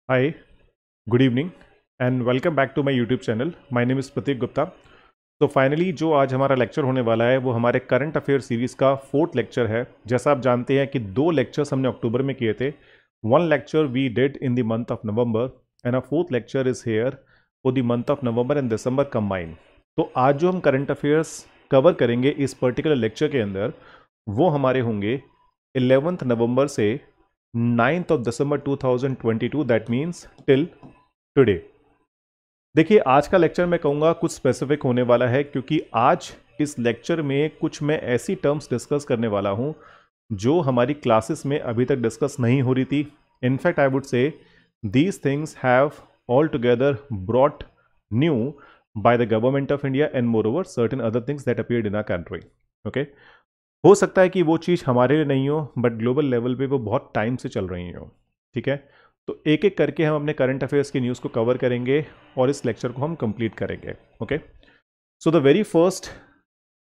Hi, good evening and welcome back to my YouTube channel. My name is Pratik Gupta. तो finally जो आज हमारा lecture होने वाला है वो हमारे करंट अफेयर सीरीज़ का फोर्थ लेक्चर है। जैसा आप जानते हैं कि दो लेक्चर्स हमने अक्टूबर में किए थे। One lecture we did in the month of November and a fourth lecture is here for the month of November and December combine. तो आज जो हम करंट अफेयर्स कवर करेंगे इस पर्टिकुलर लेक्चर के अंदर वो हमारे होंगे 11 नवंबर से 9 of December 2022, that means till today. देखिए आज का लेक्चर मैं कहूँगा कुछ स्पेसिफिक होने वाला है क्योंकि आज इस लेक्चर में कुछ मैं ऐसी टर्म्स डिस्कस करने वाला हूँ जो हमारी क्लासेस में अभी तक डिस्कस नहीं हो रही थी। In fact I would say these things have all together brought new by the government of India and more over certain other things that appeared in our country. Okay, हो सकता है कि वो चीज़ हमारे लिए नहीं हो बट ग्लोबल लेवल पे वो बहुत टाइम से चल रही हो। ठीक है, तो एक एक करके हम अपने करंट अफेयर्स की न्यूज़ को कवर करेंगे और इस लेक्चर को हम कंप्लीट करेंगे। Okay, so the very first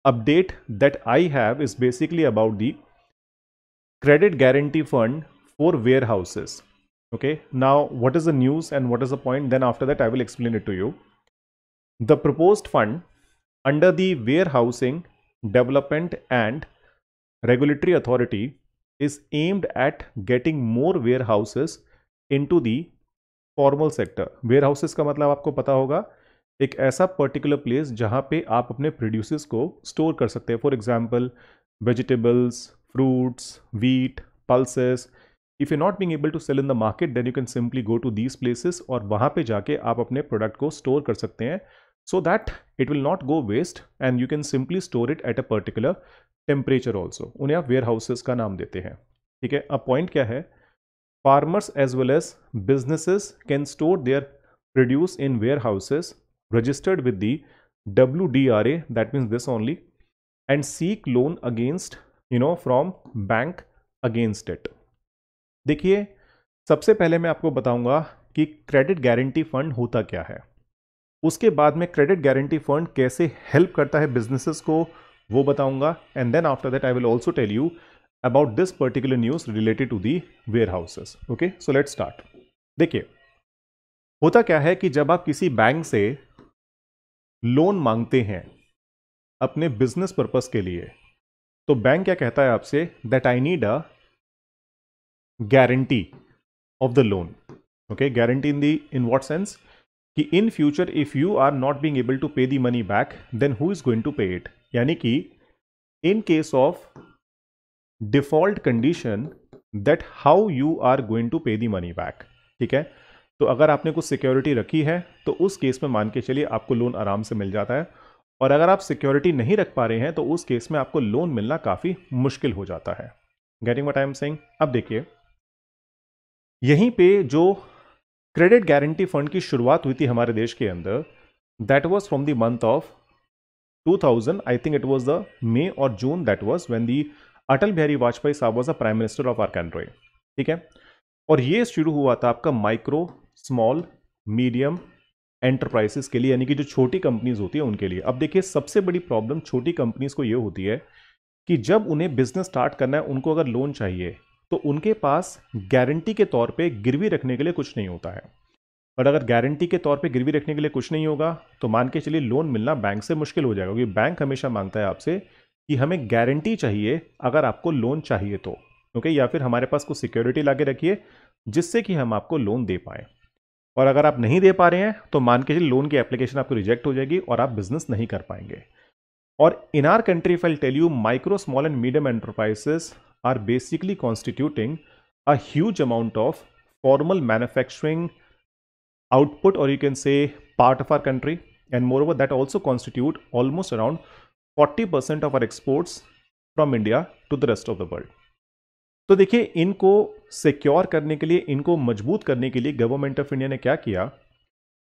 update that I have is basically about the credit guarantee fund for warehouses. Okay, now what is the news and what is the point? Then after that I will explain it to you. The proposed fund under the Warehousing Development and Regulatory Authority is aimed at getting more warehouses into the formal sector. Warehouses का मतलब आपको पता होगा एक ऐसा particular place जहां पे आप अपने प्रोड्यूसेस को स्टोर कर सकते हैं। For example vegetables, fruits, wheat, pulses. If you not being able to sell in the market then you can simply go to these places और वहां पे जाके आप अपने प्रोडक्ट को स्टोर कर सकते हैं so that it will not go waste and you can simply store it at a particular temperature also. उन्हें आप वेयर हाउसेस का नाम देते हैं। ठीक है, अब पॉइंट क्या है? Farmers as well as businesses can store their produce in warehouses registered with the WDRA, that means this only, and seek loan against from bank against it. देखिए, सबसे पहले मैं आपको बताऊंगा कि क्रेडिट गारंटी फंड होता क्या है। उसके बाद में क्रेडिट गारंटी फंड कैसे हेल्प करता है बिजनेसेस को वो बताऊंगा and then after that I will also tell you about this particular news related to the warehouses. Okay, so let's start. देखिए, होता क्या है कि जब आप किसी बैंक से लोन मांगते हैं अपने बिजनेस पर्पस के लिए तो बैंक क्या कहता है आपसे? That I need a guarantee of the loan. Okay, guarantee in what sense कि in future if you are not being able to pay the money back then who is going to pay it. यानी कि in case of default condition that how you are going to pay the money back. ठीक है, तो अगर आपने कुछ security रखी है तो उस केस में मान के चलिए आपको लोन आराम से मिल जाता है और अगर आप सिक्योरिटी नहीं रख पा रहे हैं तो उस केस में आपको लोन मिलना काफ़ी मुश्किल हो जाता है। Getting what I am saying? अब देखिए, यहीं पे जो क्रेडिट गारंटी फंड की शुरुआत हुई थी हमारे देश के अंदर that was from the month of 2000, I think it was the May और June, that was when the Atal Bihari Vajpayee sahab was the prime minister of our country. ठीक है, और ये शुरू हुआ था आपका माइक्रो, स्मॉल, मीडियम एंटरप्राइजेस के लिए, यानी कि जो छोटी कंपनीज होती है उनके लिए। अब देखिए, सबसे बड़ी प्रॉब्लम छोटी कंपनीज को ये होती है कि जब उन्हें बिजनेस स्टार्ट करना है उनको अगर लोन चाहिए तो उनके पास गारंटी के तौर पे गिरवी रखने के लिए कुछ नहीं होता है। और अगर गारंटी के तौर पे गिरवी रखने के लिए कुछ नहीं होगा तो मान के चलिए लोन मिलना बैंक से मुश्किल हो जाएगा, क्योंकि बैंक हमेशा मांगता है आपसे कि हमें गारंटी चाहिए अगर आपको लोन चाहिए तो। ओके, या फिर हमारे पास कुछ सिक्योरिटी लाके रखिए जिससे कि हम आपको लोन दे पाए। और अगर आप नहीं दे पा रहे हैं तो मान के चलिए लोन की एप्लीकेशन आपको रिजेक्ट हो जाएगी और आप बिजनेस नहीं कर पाएंगे। और in our country if I tell you, micro, small and medium enterprises are basically constituting a huge amount of formal manufacturing output, or you can say part of our country, and moreover that also constitute almost around 40% of our exports from India to the rest of the world. तो देखिए, इनको secure करने के लिए, इनको मजबूत करने के लिए गवर्नमेंट ऑफ इंडिया ने क्या किया?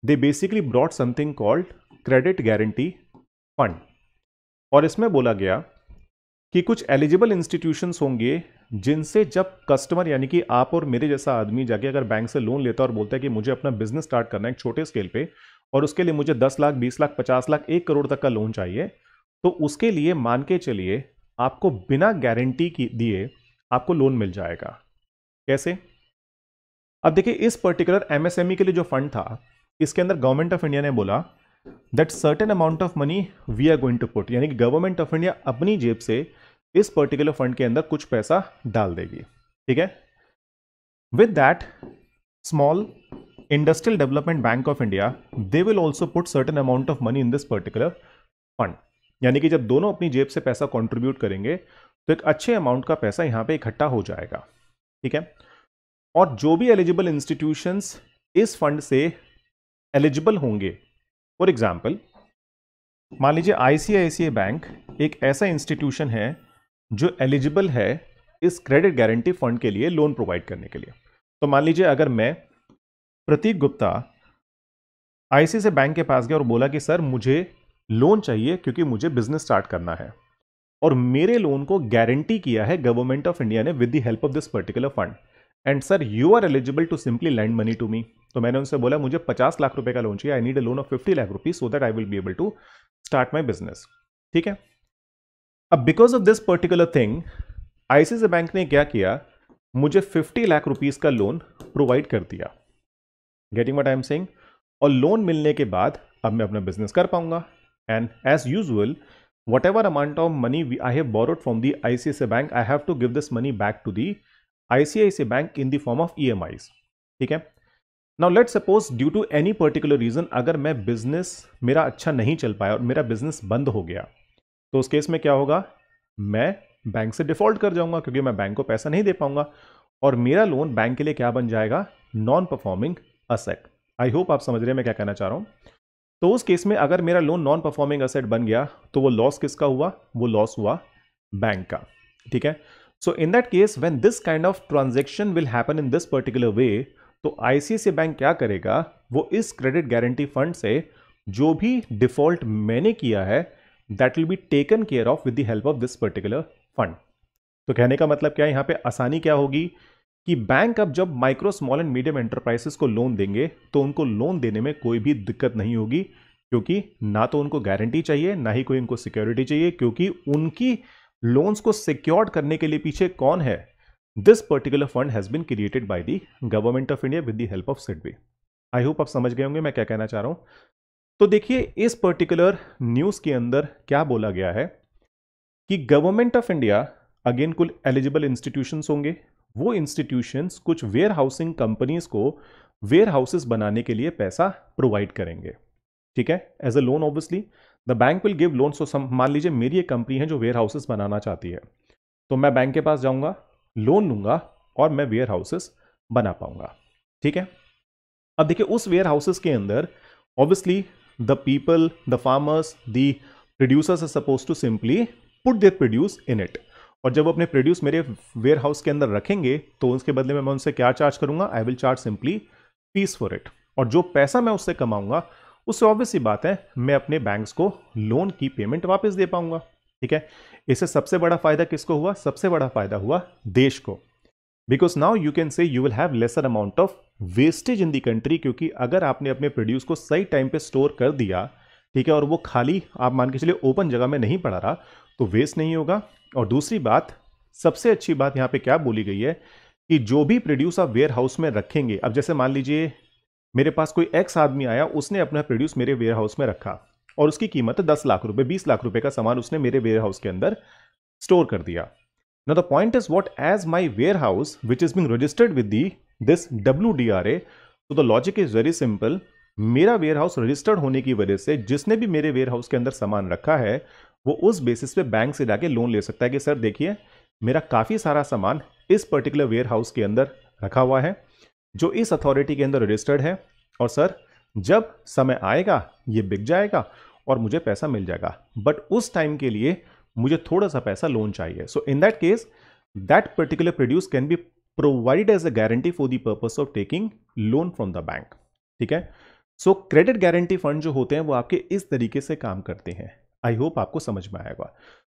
They basically brought something called credit guarantee fund. और इसमें बोला गया कि कुछ एलिजिबल इंस्टीट्यूशंस होंगे जिनसे जब कस्टमर, यानी कि आप और मेरे जैसा आदमी जाके अगर बैंक से लोन लेता है और बोलता है कि मुझे अपना बिजनेस स्टार्ट करना है एक छोटे स्केल पे और उसके लिए मुझे 10 लाख, 20 लाख, 50 लाख, 1 करोड़ तक का लोन चाहिए, तो उसके लिए मान के चलिए आपको बिना गारंटी की दिए आपको लोन मिल जाएगा। कैसे? अब देखिए इस पर्टिकुलर एमएसएमई के लिए जो फंड था, इसके अंदर गवर्नमेंट ऑफ इंडिया ने बोला that certain amount of money we are going to put, यानी कि गवर्नमेंट ऑफ इंडिया अपनी जेब से इस पर्टिकुलर फंड के अंदर कुछ पैसा डाल देगी, ठीक है। With that small industrial development bank of India they will also put certain amount of money in this particular fund, यानी कि जब दोनों अपनी जेब से पैसा कंट्रीब्यूट करेंगे तो एक अच्छे अमाउंट का पैसा यहां पे इकट्ठा हो जाएगा, ठीक है। और जो भी एलिजिबल इंस्टीट्यूशंस इस फंड से एलिजिबल होंगे, फॉर एग्जाम्पल मान लीजिए आईसीआईसीआई बैंक एक ऐसा इंस्टीट्यूशन है जो एलिजिबल है इस क्रेडिट गारंटी फंड के लिए लोन प्रोवाइड करने के लिए। तो मान लीजिए अगर मैं प्रतीक गुप्ता आईसीआईसीआई बैंक के पास गया और बोला कि सर मुझे लोन चाहिए क्योंकि मुझे बिजनेस स्टार्ट करना है, और मेरे लोन को गारंटी किया है गवर्नमेंट ऑफ इंडिया ने with the help of this particular fund, and sir you are eligible to simply lend money to me. तो मैंने उनसे बोला मुझे 50 लाख रुपए का लोन चाहिए, I need a loan of 50 lakh rupees so that I will be able to start my business, ठीक है। अब because of this particular thing ICICI bank ने क्या किया, मुझे 50 लाख रुपीज का लोन प्रोवाइड कर दिया, getting what I am saying. और लोन मिलने के बाद अब मैं अपना बिजनेस कर पाऊंगा, and as usual whatever amount of money I have borrowed from the ICICI bank, I have to give this money back to the ICICI bank in the form of EMIs, ठीक है। Now let's suppose due to any particular reason अगर मैं business मेरा अच्छा नहीं चल पाया और मेरा बिजनेस बंद हो गया, तो उस केस में क्या होगा, मैं बैंक से डिफॉल्ट कर जाऊंगा क्योंकि मैं बैंक को पैसा नहीं दे पाऊंगा, और मेरा लोन बैंक के लिए क्या बन जाएगा, नॉन परफॉर्मिंग असेट। आई होप आप समझ रहे हैं मैं क्या कहना चाह रहा हूं। तो उस केस में अगर मेरा लोन नॉन परफॉर्मिंग असेट बन गया तो वो लॉस किसका हुआ, वो लॉस हुआ बैंक का, ठीक है। So in that case when this kind of transaction will happen in this particular way, तो आईसीआईसीआई बैंक क्या करेगा, वो इस क्रेडिट गारंटी फंड से जो भी डिफॉल्ट मैंने किया है that will be taken care of with the help of this particular fund. तो कहने का मतलब क्या है, यहां पे आसानी क्या होगी कि बैंक अब जब micro small and medium enterprises को लोन देंगे तो उनको लोन देने में कोई भी दिक्कत नहीं होगी, क्योंकि ना तो उनको गारंटी चाहिए ना ही कोई उनको सिक्योरिटी चाहिए, क्योंकि उनकी लोन्स को सिक्योर्ड करने के लिए पीछे कौन है, this particular fund has been created by the government of India with the help of SIDBI. I hope आप समझ गए होंगे मैं क्या कहना चाह रहा हूं। तो देखिए इस पर्टिकुलर न्यूज के अंदर क्या बोला गया है कि गवर्नमेंट ऑफ इंडिया अगेन कुल एलिजिबल इंस्टीट्यूशंस होंगे, वो इंस्टीट्यूशंस कुछ वेयर हाउसिंग कंपनीज को वेयर हाउसेस बनाने के लिए पैसा प्रोवाइड करेंगे, ठीक है, as a loan. Obviously the bank will give loan. So मान लीजिए मेरी एक कंपनी है जो वेयर हाउसेस बनाना चाहती है, तो मैं बैंक के पास जाऊंगा, लोन लूंगा और मैं वेयर हाउसेस बना पाऊंगा, ठीक है। अब देखिए उस वेयर हाउसेस के अंदर obviously the people, the farmers, the producers are suppose to simply put their produce in it, और जब वो अपने प्रोड्यूस मेरे वेयर हाउस के अंदर रखेंगे तो उसके बदले में मैं उनसे क्या चार्ज करूंगा, I will charge simply fees for it. और जो पैसा मैं उससे कमाऊंगा उससे ऑब्वियस सी बात है मैं अपने बैंक्स को लोन की पेमेंट वापस दे पाऊंगा, ठीक है। इससे सबसे बड़ा फायदा किसको हुआ, सबसे बड़ा फायदा हुआ देश को, बिकॉज नाउ यू कैन से you will have lesser amount of wastage in the country, क्योंकि अगर आपने अपने प्रोड्यूस को सही टाइम पे स्टोर कर दिया, ठीक है, और वो खाली आप मान के चलिए ओपन जगह में नहीं पड़ा रहा, तो वेस्ट नहीं होगा। और दूसरी बात, सबसे अच्छी बात यहां पे क्या बोली गई है कि जो भी प्रोड्यूस आप वेयर हाउस में रखेंगे, अब जैसे मान लीजिए मेरे पास कोई एक्स आदमी आया, उसने अपना प्रोड्यूस मेरे वेयर हाउस में रखा और उसकी कीमत है 10 लाख रुपए, 20 लाख रुपए का सामान उसने मेरे वेयर हाउस के अंदर स्टोर कर दिया। Now the point is what, as my warehouse which is being registered with this WDRA, so the logic is very simple, मेरा वेयर हाउस रजिस्टर्ड होने की वजह से जिसने भी मेरे वेयर हाउस के अंदर सामान रखा है वो उस बेसिस पे बैंक से जाके लोन ले सकता है कि सर देखिए मेरा काफी सारा सामान इस पर्टिकुलर वेयर हाउस के अंदर रखा हुआ है जो इस अथॉरिटी के अंदर रजिस्टर्ड है, और सर जब समय आएगा ये बिक जाएगा और मुझे पैसा मिल जाएगा, बट उस टाइम के लिए मुझे थोड़ा सा पैसा लोन चाहिए। So in that case that particular produce can be provided as a guarantee for the purpose of taking loan from the bank, ठीक है। सो क्रेडिट गारंटी फंड जो होते हैं वो आपके इस तरीके से काम करते हैं। आई होप आपको समझ में आएगा।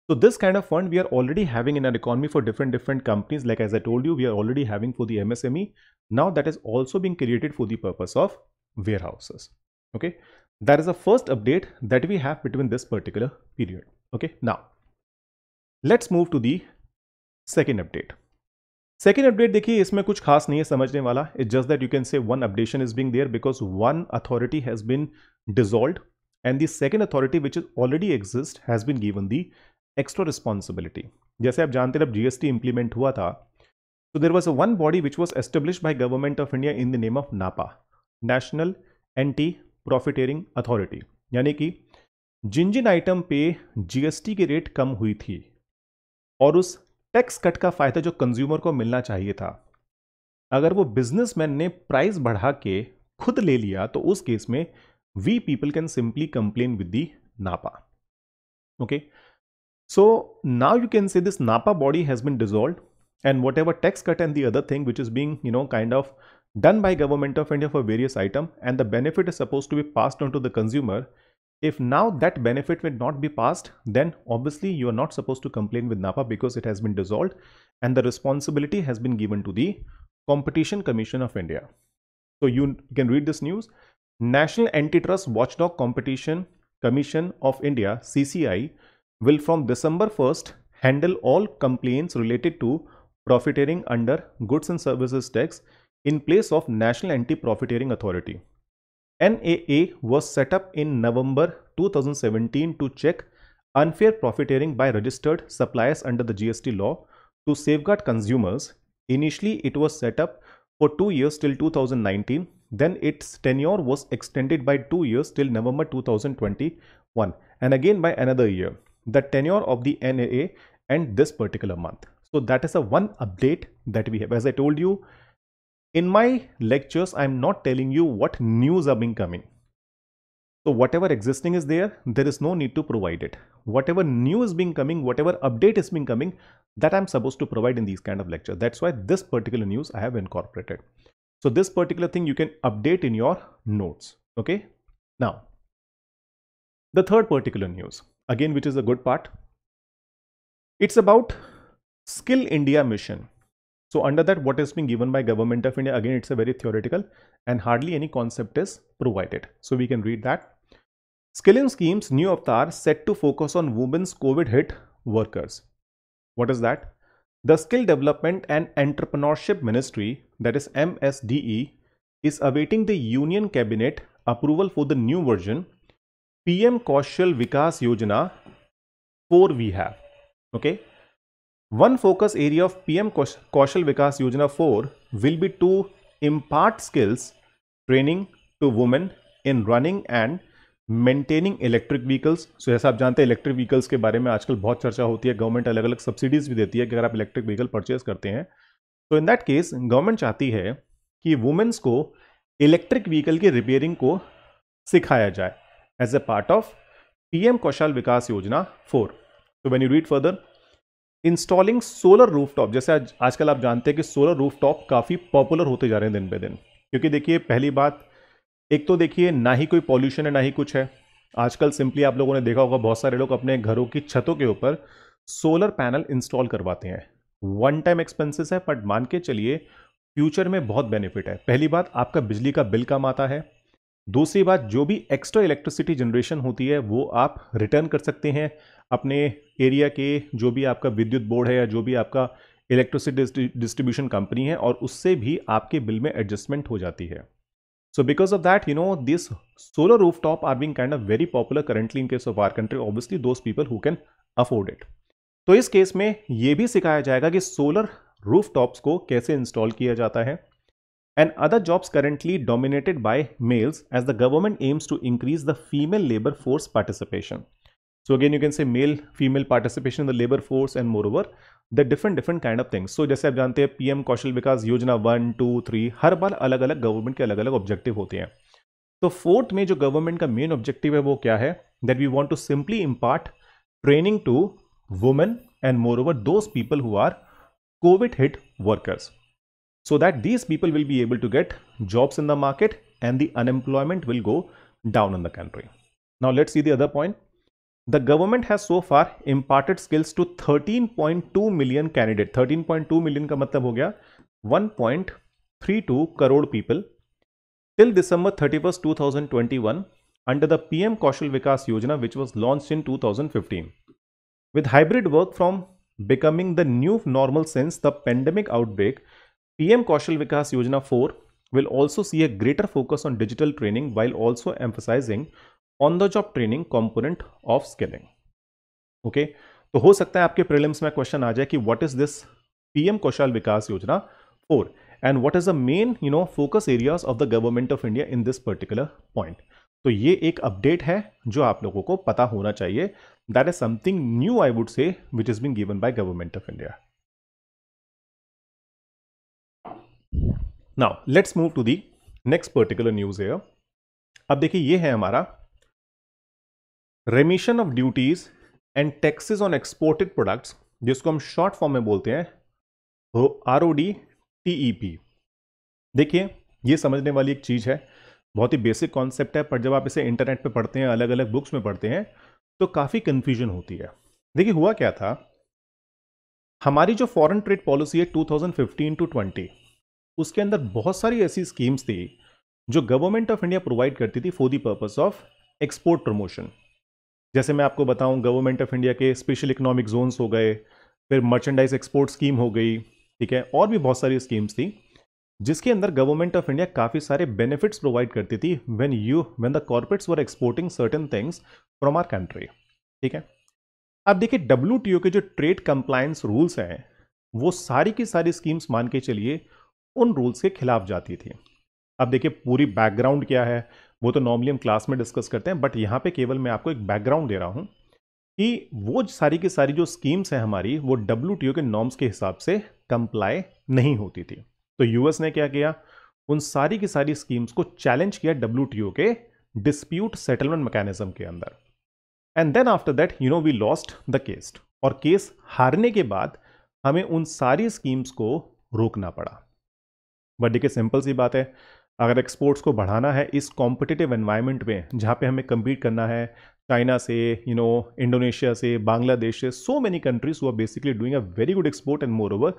So this kind of fund we are already having in our economy for different companies. Like as I told you, we are already having for the MSME. Now that is also being created for the purpose of warehouses. Okay, that is the first update that we have between this particular period. Okay, now let's move to the second update. Second update देखिए, इसमें कुछ खास नहीं है समझने वाला. It's just that you can say one updation is being there because one authority has been dissolved and the second authority which is already exist has been given the extra responsibility. जैसे आप जानते हैं, जब GST implement हुआ था, तो there was one body which was established by government of India in the name of NAPA, national anti profiteering authority. यानी कि जिन जिन आइटम पे जीएसटी की रेट कम हुई थी और उस टैक्स कट का फायदा जो कंज्यूमर को मिलना चाहिए था, अगर वो बिजनेसमैन ने प्राइस बढ़ा के खुद ले लिया, तो उस केस में we people can simply complain with the नापा. Okay, so now you can say this NAPA body has been dissolved, and whatever tax cut and the other thing which is being kind of done by government of India for various item, and the benefit is supposed to be passed on to the consumer. If now that benefit will not be passed, then obviously you are not supposed to complain with NAPA because it has been dissolved and the responsibility has been given to the Competition Commission of India. So you can read this news. National Antitrust Watchdog Competition Commission of India, CCI, will from December 1st handle all complaints related to profiteering under goods and services tax in place of National Anti-Profiteering Authority. NAA was set up in November 2017 to check unfair profiteering by registered suppliers under the GST law to safeguard consumers. Initially, it was set up for 2 years till 2019. Then its tenure was extended by 2 years till November 2021, and again by another year. The tenure of the NAA and this particular month. So that is a one update that we have. As I told you, in my lectures, I am not telling you what news are being coming. So whatever existing is there is no need to provide it. Whatever new is being coming, whatever update is being coming, that I am supposed to provide in these kind of lectures. That's why this particular news I have incorporated. So this particular thing you can update in your notes. Okay. Now, the third particular news, again, which is a good part. It's about Skill India Mission. So under that, what is being given by Government of India, again, it's a very theoretical and hardly any concept is provided. So we can read that. Skilling Scheme's new avatar set to focus on women's COVID hit workers. What is that? The Skill Development and Entrepreneurship Ministry, that is MSDE, is awaiting the Union Cabinet approval for the new version PM Kaushal Vikas Yojana 4 we have. Okay. One focus area of PM Kaushal Vikas Yojana 4 will be to impart skills training to women in running and maintaining electric vehicles. So जैसा आप जानते हैं, electric vehicles के बारे में आजकल बहुत चर्चा होती है. गवर्नमेंट अलग अलग सब्सिडीज भी देती है कि अगर आप इलेक्ट्रिक व्हीकल परचेज करते हैं, तो इन दैट केस गवर्नमेंट चाहती है कि वुमेन्स को इलेक्ट्रिक व्हीकल की रिपेयरिंग को सिखाया जाए as a part of PM Kaushal Vikas Yojana 4. तो when you read further, installing solar rooftop. जैसे आजकल आप जानते हैं कि सोलर रूफटॉप काफ़ी पॉपुलर होते जा रहे हैं दिन पे दिन, क्योंकि देखिए पहली बात, एक तो देखिए ना ही कोई पॉल्यूशन है ना ही कुछ है. आजकल सिंपली आप लोगों ने देखा होगा, बहुत सारे लोग अपने घरों की छतों के ऊपर सोलर पैनल इंस्टॉल करवाते हैं. वन टाइम एक्सपेंसेस है, बट मान के चलिए फ्यूचर में बहुत बेनिफिट है. पहली बात, आपका बिजली का बिल कम आता है. दूसरी बात, जो भी एक्स्ट्रा इलेक्ट्रिसिटी जनरेशन होती है वो आप रिटर्न कर सकते हैं अपने एरिया के जो भी आपका विद्युत बोर्ड है या जो भी आपका इलेक्ट्रिसिटी डिस्ट्रीब्यूशन कंपनी है, और उससे भी आपके बिल में एडजस्टमेंट हो जाती है. So because of that, this solar rooftop are being kind of very popular currently in case of our country. Obviously, those people who can afford it. तो इस केस में ये भी सिखाया जाएगा कि सोलर रूफटॉप्स को कैसे इंस्टॉल किया जाता है. And other jobs currently dominated by males, as the government aims to increase the female labor force participation. So again, you can say male female participation in the labor force, and moreover the different kind of things. So जैसे आप जानते हैं, PM Kaushal Vikas योजना 1, 2, 3 हर बार अलग अलग government के अलग अलग ऑब्जेक्टिव होते हैं. तो फोर्थ में जो गवर्नमेंट का मेन ऑब्जेक्टिव है वो क्या है, that we want to simply impart training to women and moreover those people who are COVID hit workers, so that these people will be able to get jobs in the market and the unemployment will go down in the country. Now let's see the other point. The government has so far imparted skills to 13.2 million candidate. 13.2 million का मतलब हो गया 1.32 crore people till December 31st, 2021 under the PM Kaushal Vikas Yojana, which was launched in 2015. With hybrid work from becoming the new normal since the pandemic outbreak, PM Kaushal Vikas Yojana 4 will also see a greater focus on digital training while also emphasizing on the job training component of skilling. Okay तो हो सकता है आपके prelims में question आ जाए कि what is this PM Kaushal Vikas Yojana 4 and what is the main focus areas of the government of India in this particular point. तो ये एक अपडेट है जो आप लोगों को पता होना चाहिए। That is something new I would say which is been given by government of India. Now let's move to the next particular news है। अब देखिए ये है हमारा remission of duties and taxes on exported products, जिसको हम short form में बोलते हैं RODTEP। देखिए ये समझने वाली एक चीज है, बहुत ही बेसिक कॉन्सेप्ट है, पर जब आप इसे इंटरनेट पे पढ़ते हैं, अलग अलग बुक्स में पढ़ते हैं, तो काफी कंफ्यूजन होती है। देखिए हुआ क्या था, हमारी जो फॉरेन ट्रेड पॉलिसी है 2015 टू 20, उसके अंदर बहुत सारी ऐसी स्कीम्स थी जो गवर्नमेंट ऑफ इंडिया प्रोवाइड करती थी for the purpose of export promotion. जैसे मैं आपको बताऊं, गवर्नमेंट ऑफ इंडिया के स्पेशल इकोनॉमिक जोन्स हो गए, फिर मर्चेंडाइज एक्सपोर्ट स्कीम हो गई, ठीक है, और भी बहुत सारी स्कीम्स थी जिसके अंदर गवर्नमेंट ऑफ इंडिया काफी सारे बेनिफिट्स प्रोवाइड करती थी when the corporates were exporting certain things from our country. ठीक है, अब देखिए WTO के जो ट्रेड कंप्लायंस रूल्स हैं वो सारी की सारी स्कीम्स मान के चलिए उन रूल्स के खिलाफ जाती थी। अब देखिए पूरी बैकग्राउंड क्या है वो तो नॉर्मली हम क्लास में डिस्कस करते हैं, बट यहां पे केवल मैं आपको एक बैकग्राउंड दे रहा हूं कि वो सारी की सारी जो स्कीम्स हैं हमारी वो WTO के नॉर्म्स के हिसाब से कंप्लाई नहीं होती थी। तो यूएस ने क्या किया, उन सारी की सारी स्कीम्स को चैलेंज किया WTO के डिस्प्यूट सेटलमेंट मैकेनिज्म के अंदर, and then after that we lost the case, और केस हारने के बाद हमें उन सारी स्कीम्स को रोकना पड़ा। बट देखिए सिंपल सी बात है, अगर एक्सपोर्ट्स को बढ़ाना है इस कॉम्पिटिटिव एनवायरनमेंट में जहाँ पे हमें कम्पीट करना है चाइना से, इंडोनेशिया से, बांग्लादेश से, so many countries who are basically doing a very good export and more over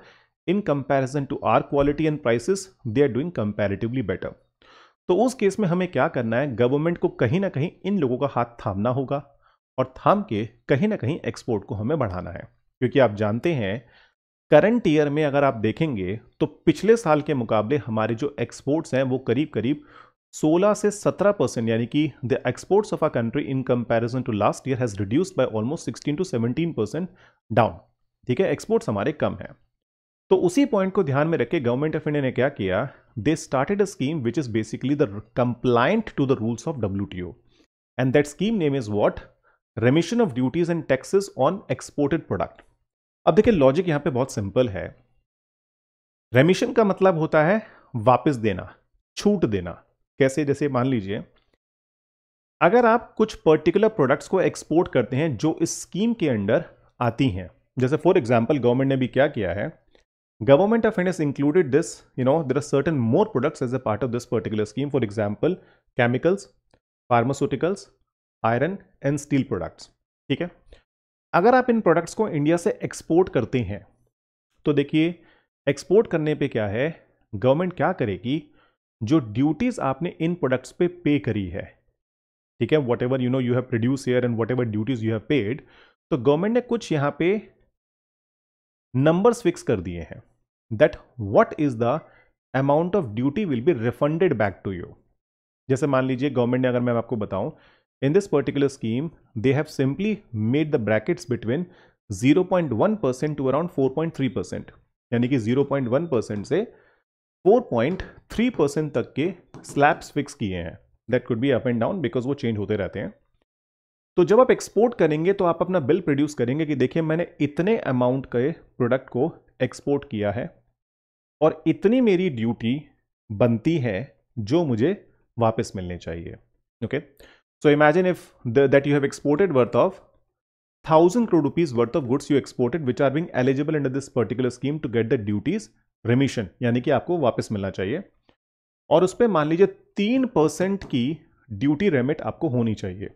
in comparison to our quality and prices they are doing comparatively better. तो उस केस में हमें क्या करना है, गवर्नमेंट को कहीं ना कहीं इन लोगों का हाथ थामना होगा और थाम के कहीं ना कहीं एक्सपोर्ट को हमें बढ़ाना है, क्योंकि आप जानते हैं करंट ईयर में अगर आप देखेंगे तो पिछले साल के मुकाबले हमारे जो एक्सपोर्ट्स हैं वो करीब करीब 16 से 17%, यानी कि the exports of a country in comparison to last year has reduced by almost 16 to 17% down. ठीक है, एक्सपोर्ट्स हमारे कम है। तो उसी पॉइंट को ध्यान में रख के गवर्नमेंट ऑफ इंडिया ने क्या किया, they started a scheme which is basically the compliant to the rules of WTO, and that scheme name is what, remission of duties and taxes on exported product. अब देखिए logic यहां पे बहुत simple है। रेमिशन का मतलब होता है वापस देना, छूट देना। कैसे, जैसे मान लीजिए अगर आप कुछ पर्टिकुलर प्रोडक्ट्स को एक्सपोर्ट करते हैं जो इस स्कीम के अंडर आती हैं, जैसे फॉर एग्जांपल गवर्नमेंट ने भी क्या किया है, government of India included this, there are certain more products as a part of this particular scheme, for example chemicals, pharmaceuticals, iron and steel products. ठीक है, अगर आप इन प्रोडक्ट्स को इंडिया से एक्सपोर्ट करते हैं तो देखिए एक्सपोर्ट करने पे क्या है, गवर्नमेंट क्या करेगी, जो ड्यूटीज आपने इन प्रोडक्ट्स पे पे करी है, ठीक है, whatever you have produce here and whatever duties you have paid, तो गवर्नमेंट ने कुछ यहां पे नंबर्स फिक्स कर दिए हैं that what is the amount of duty will be refunded back to you. जैसे मान लीजिए गवर्नमेंट ने, अगर मैं आपको बताऊं, in this particular scheme they have simply made the brackets between 0.1% to around 4.3%, यानी कि 0.1% से 4.3% तक के स्लैब्स फिक्स किए हैं। That could be up and down because वो चेंज होते रहते हैं। तो जब आप एक्सपोर्ट करेंगे तो आप अपना बिल प्रोड्यूस करेंगे कि देखिए मैंने इतने अमाउंट के प्रोडक्ट को एक्सपोर्ट किया है और इतनी मेरी ड्यूटी बनती है जो मुझे वापस मिलनी चाहिए। Okay, so imagine if that you have exported worth of 1000 crore rupees worth of goods you exported which are being eligible under this particular scheme to get the duties remission, यानी कि आपको वापस मिलना चाहिए, और उस पर मान लीजिए 3% की ड्यूटी रेमिट आपको होनी चाहिए।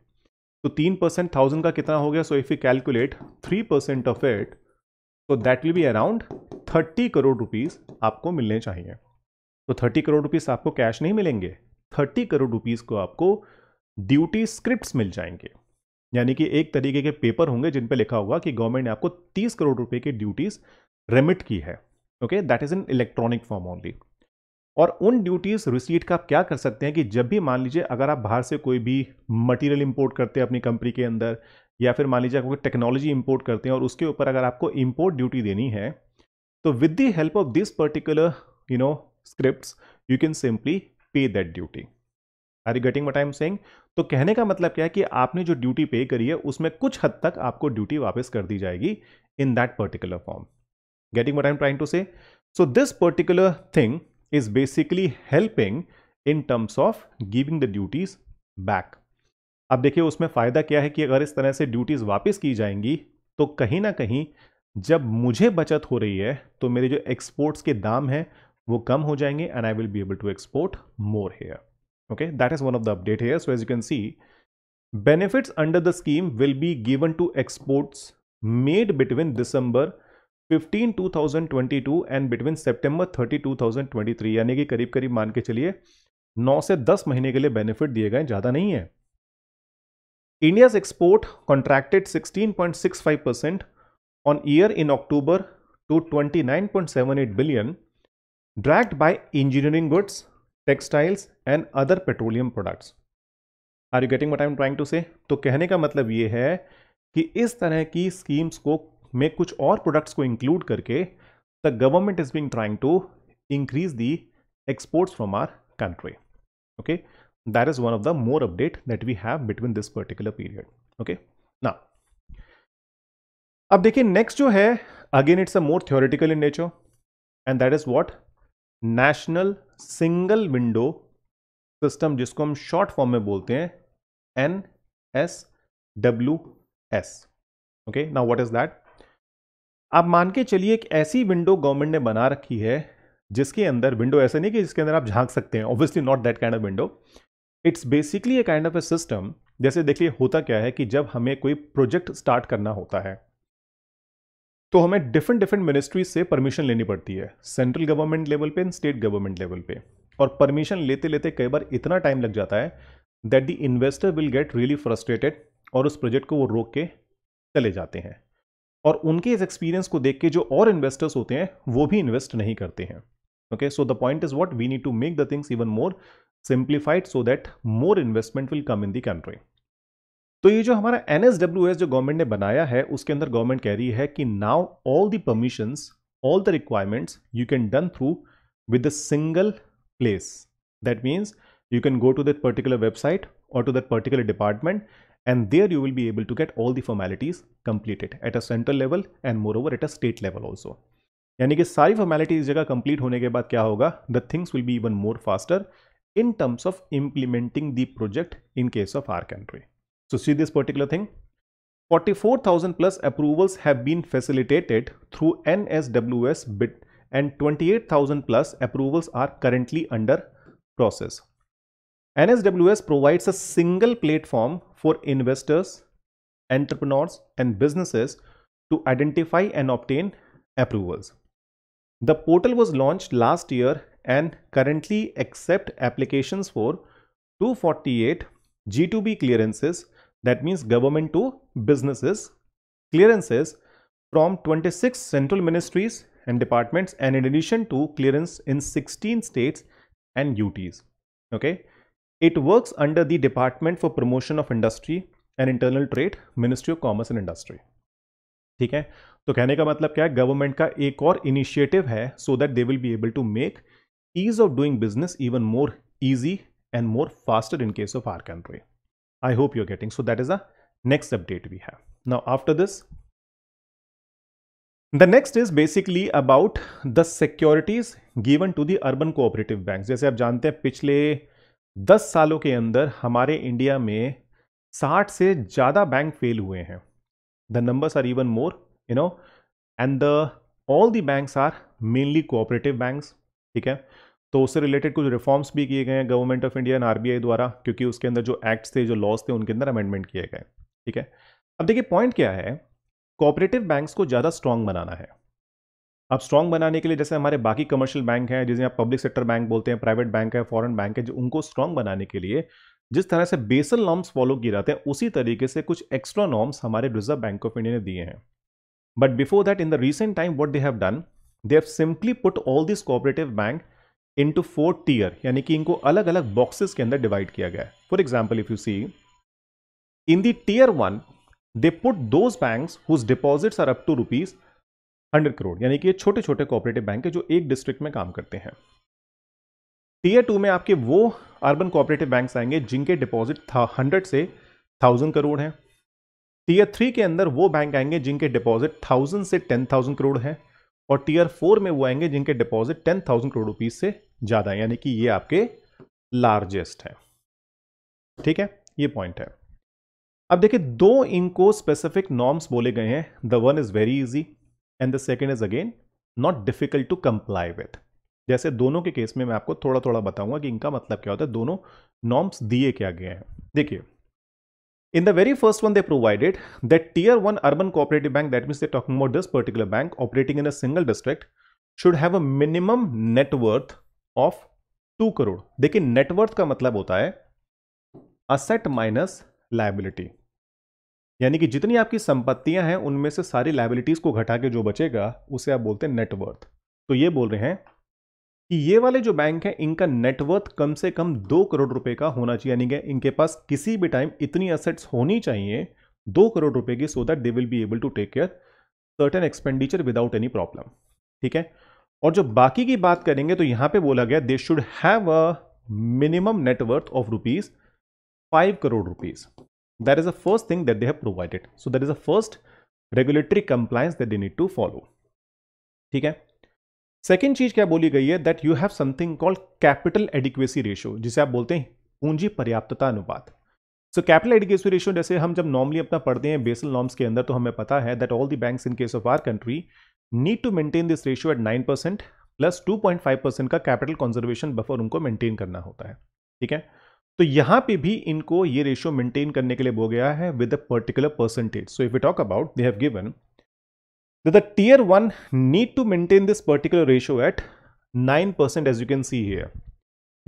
तो 3% 1000 का कितना हो गया, so if you calculate 3% of it, तो that will be around 30 crore rupees आपको मिलने चाहिए। तो 30 करोड़ रुपीज आपको कैश नहीं मिलेंगे, 30 करोड़ रुपीज को आपको ड्यूटी स्क्रिप्ट्स मिल जाएंगे। यानी कि एक तरीके के पेपर होंगे जिन पे लिखा होगा कि गवर्नमेंट ने आपको 30 करोड़ रुपए की ड्यूटीज रेमिट की है। Okay, that is in electronic form only. और उन ड्यूटीज रिसीट का आप क्या कर सकते हैं कि जब भी मान लीजिए अगर आप बाहर से कोई भी मटेरियल इंपोर्ट करते हैं अपनी कंपनी के अंदर, या फिर मान लीजिए कोई टेक्नोलॉजी इंपोर्ट करते हैं और उसके ऊपर अगर आपको इंपोर्ट ड्यूटी देनी है, तो with the help of this particular scripts you can simply pay that duty. Are you getting what I am saying? तो कहने का मतलब क्या है कि आपने जो ड्यूटी पे करी है उसमें कुछ हद तक आपको ड्यूटी वापस कर दी जाएगी in that particular form. Getting what I am trying to say? So this particular thing is basically helping in terms of giving the duties back। अब देखिए उसमें फायदा क्या है कि अगर इस तरह से ड्यूटीज वापस की जाएंगी तो कहीं ना कहीं जब मुझे बचत हो रही है तो मेरे जो एक्सपोर्ट्स के दाम हैं वो कम हो जाएंगे and I will be able to export more here. Okay, that is one of the update here. So as you can see, benefits under the scheme will be given to exports made between December 15 2022 and between सितंबर 30 2023, यानी कि करीब करीब मान के चलिए 9 से 10 महीने के लिए बेनिफिट दिए गए, ज्यादा नहीं है। India's export contracted 16.65% on year in October to 29.78 billion, dragged by engineering goods, textiles and other petroleum products. Are you getting what I am trying to say? तो कहने का मतलब ये है कि इस तरह की स्कीम्स को में कुछ और प्रोडक्ट्स को इंक्लूड करके the government is being trying to increase the exports from our country. Okay, that is one of the more update that we have between this particular period. Okay, now अब देखिए next जो है, again it's a more theoretical in nature and that is what, national single window system, जिसको हम short form में बोलते हैं NSWS। Okay, now what is that? आप मान के चलिए एक ऐसी विंडो गवर्नमेंट ने बना रखी है जिसके अंदर, विंडो ऐसे नहीं कि जिसके अंदर आप झांक सकते हैं, obviously not that kind of window, it's basically a kind of A system. जैसे देखिए होता क्या है कि जब हमें कोई प्रोजेक्ट स्टार्ट करना होता है तो हमें डिफरेंट डिफरेंट मिनिस्ट्रीज से परमिशन लेनी पड़ती है, सेंट्रल गवर्नमेंट लेवल पे, स्टेट गवर्नमेंट लेवल पे, और परमिशन लेते लेते कई बार इतना टाइम लग जाता है that the investor will get really frustrated और उस प्रोजेक्ट को वो रोक के चले जाते हैं, और उनके इस एक्सपीरियंस को देख के जो और इन्वेस्टर्स होते हैं वो भी इन्वेस्ट नहीं करते हैं। Okay, so the point is what, we need to make the things even more simplified so that more investment will come in the country. तो ये जो हमारा NSWS जो गवर्नमेंट ने बनाया है उसके अंदर गवर्नमेंट कह रही है कि now all the permissions, all the requirements you can done through with a single place. That means you can go to that particular website or to that particular department and there you will be able to get all the formalities completed at a central level and moreover at a state level also। यानी कि सारी formality इस जगह complete होने के बाद क्या होगा, the things will be even more faster in terms of implementing the project in case of our country। So see this particular thing, 44,000 plus approvals have been facilitated through NSWS bid and 28,000 plus approvals are currently under process। NSWS provides a single platform for investors, entrepreneurs and businesses to identify and obtain approvals। The portal was launched last year and currently accept applications for 248 G2B clearances, that means government to businesses clearances from 26 central ministries and departments, and in addition to clearance in 16 states and UTs। Okay, it works under the Department for Promotion of Industry and Internal Trade, Ministry of Commerce and Industry। ठीक है, तो कहने का मतलब क्या है, government का एक और इनिशिएटिव है so that they will be able to make ease of doing business even more easy and more faster in case of our country। I hope you're getting, so that is the next update we have। Now after this, the next is basically about the securities given to the urban cooperative banks। जैसे आप जानते हैं पिछले 10 सालों के अंदर हमारे India में 60 से ज़्यादा बैंक फेल हुए हैं। The numbers are even more, and all the banks are mainly cooperative banks। ठीक है, तो उससे रिलेटेड कुछ रिफॉर्म्स भी किए गए हैं government of India and RBI द्वारा, क्योंकि उसके अंदर जो एक्ट्स थे, जो लॉज थे, उनके अंदर अमेंडमेंट किए गए। ठीक है, अब देखिए पॉइंट क्या है, कोऑपरेटिव बैंक्स को ज़्यादा स्ट्रांग बनाना है। अब स्ट्रांग बनाने के लिए जैसे हमारे बाकी कमर्शियल बैंक हैं, जिसे आप पब्लिक सेक्टर बैंक बोलते हैं, प्राइवेट बैंक है, फॉरेन बैंक है, जो उनको स्ट्रांग बनाने के लिए जिस तरह से बेसल नॉर्म्स फॉलो किए जाते हैं उसी तरीके से कुछ एक्स्ट्रा नॉर्म्स हमारे रिजर्व बैंक ऑफ इंडिया ने दिए हैं. But before that, in the recent time what they have done, they have simply put all this cooperative bank into 4 tier, यानी कि इनको अलग अलग बॉक्सेस के अंदर डिवाइड किया गया है. For example, if you see in the tier 1 they put those banks whose deposits are up to ₹100 crore, यानी कि ये छोटे छोटे कोऑपरेटिव बैंक है जो एक डिस्ट्रिक्ट में काम करते हैं. टियर 2 में आपके वो अर्बन कोऑपरेटिव बैंक्स आएंगे जिनके डिपॉजिट 100 से 1000 करोड़ हैं. टियर 3 के अंदर वो बैंक आएंगे जिनके डिपॉजिट 1000 से 10,000 करोड़ हैं. और टियर 4 में वो आएंगे जिनके डिपॉजिट 10,000 करोड़ रुपीज से ज्यादा है, यानी कि ये आपके लार्जेस्ट है. ठीक है, ये पॉइंट है. अब देखिए, दो इनको स्पेसिफिक नॉर्म्स बोले गए हैं. The one is very easy and the second is again not difficult to comply with. जैसे दोनों के केस में मैं आपको थोड़ा थोड़ा बताऊंगा कि इनका मतलब क्या होता है, दोनों नॉर्म्स दिए क्या गए हैं. देखिए, in the very first one they provided that tier 1 urban cooperative bank, that means they're talking about this particular bank operating in a single district, should have a minimum net worth of 2 crore. देखिए, net worth का मतलब होता है asset minus liability, यानी कि जितनी आपकी संपत्तियां हैं उनमें से सारी लाइबिलिटीज को घटा के जो बचेगा उसे आप बोलते हैं नेट वर्थ. तो ये बोल रहे हैं कि ये वाले जो बैंक है इनका नेटवर्थ कम से कम 2 करोड़ रुपए का होना चाहिए, यानी कि इनके पास किसी भी टाइम इतनी एसेट्स होनी चाहिए 2 करोड़ रुपए की, so that they will be able to take care certain expenditure without any problem. ठीक है, और जो बाकी की बात करेंगे तो यहां पे बोला गया they should have a minimum net worth of ₹5 crore. That is the first thing that they have provided. So that is the first regulatory compliance that they need to follow. ठीक है, सेकेंड चीज क्या बोली गई है, that you have something called capital adequacy ratio, जिसे आप बोलते हैं पूंजी पर्याप्तता अनुपात. सो कैपिटल एडिक्वेसी रेशियो जैसे हम जब नॉर्मली अपना पढ़ते हैं बेसल नॉर्म्स के अंदर, तो हमें पता है that all the banks in case of our country need to maintain this ratio at 9% plus 2.5% का कैपिटल कंजर्वेशन बफर उनको मेंटेन करना होता है. ठीक है, तो यहां पे भी इनको ये रेशियो मेंटेन करने के लिए बोला गया है with a particular percentage. So if you talk about, they have given that the tier 1 need to maintain this particular ratio at 9%, as you can see here.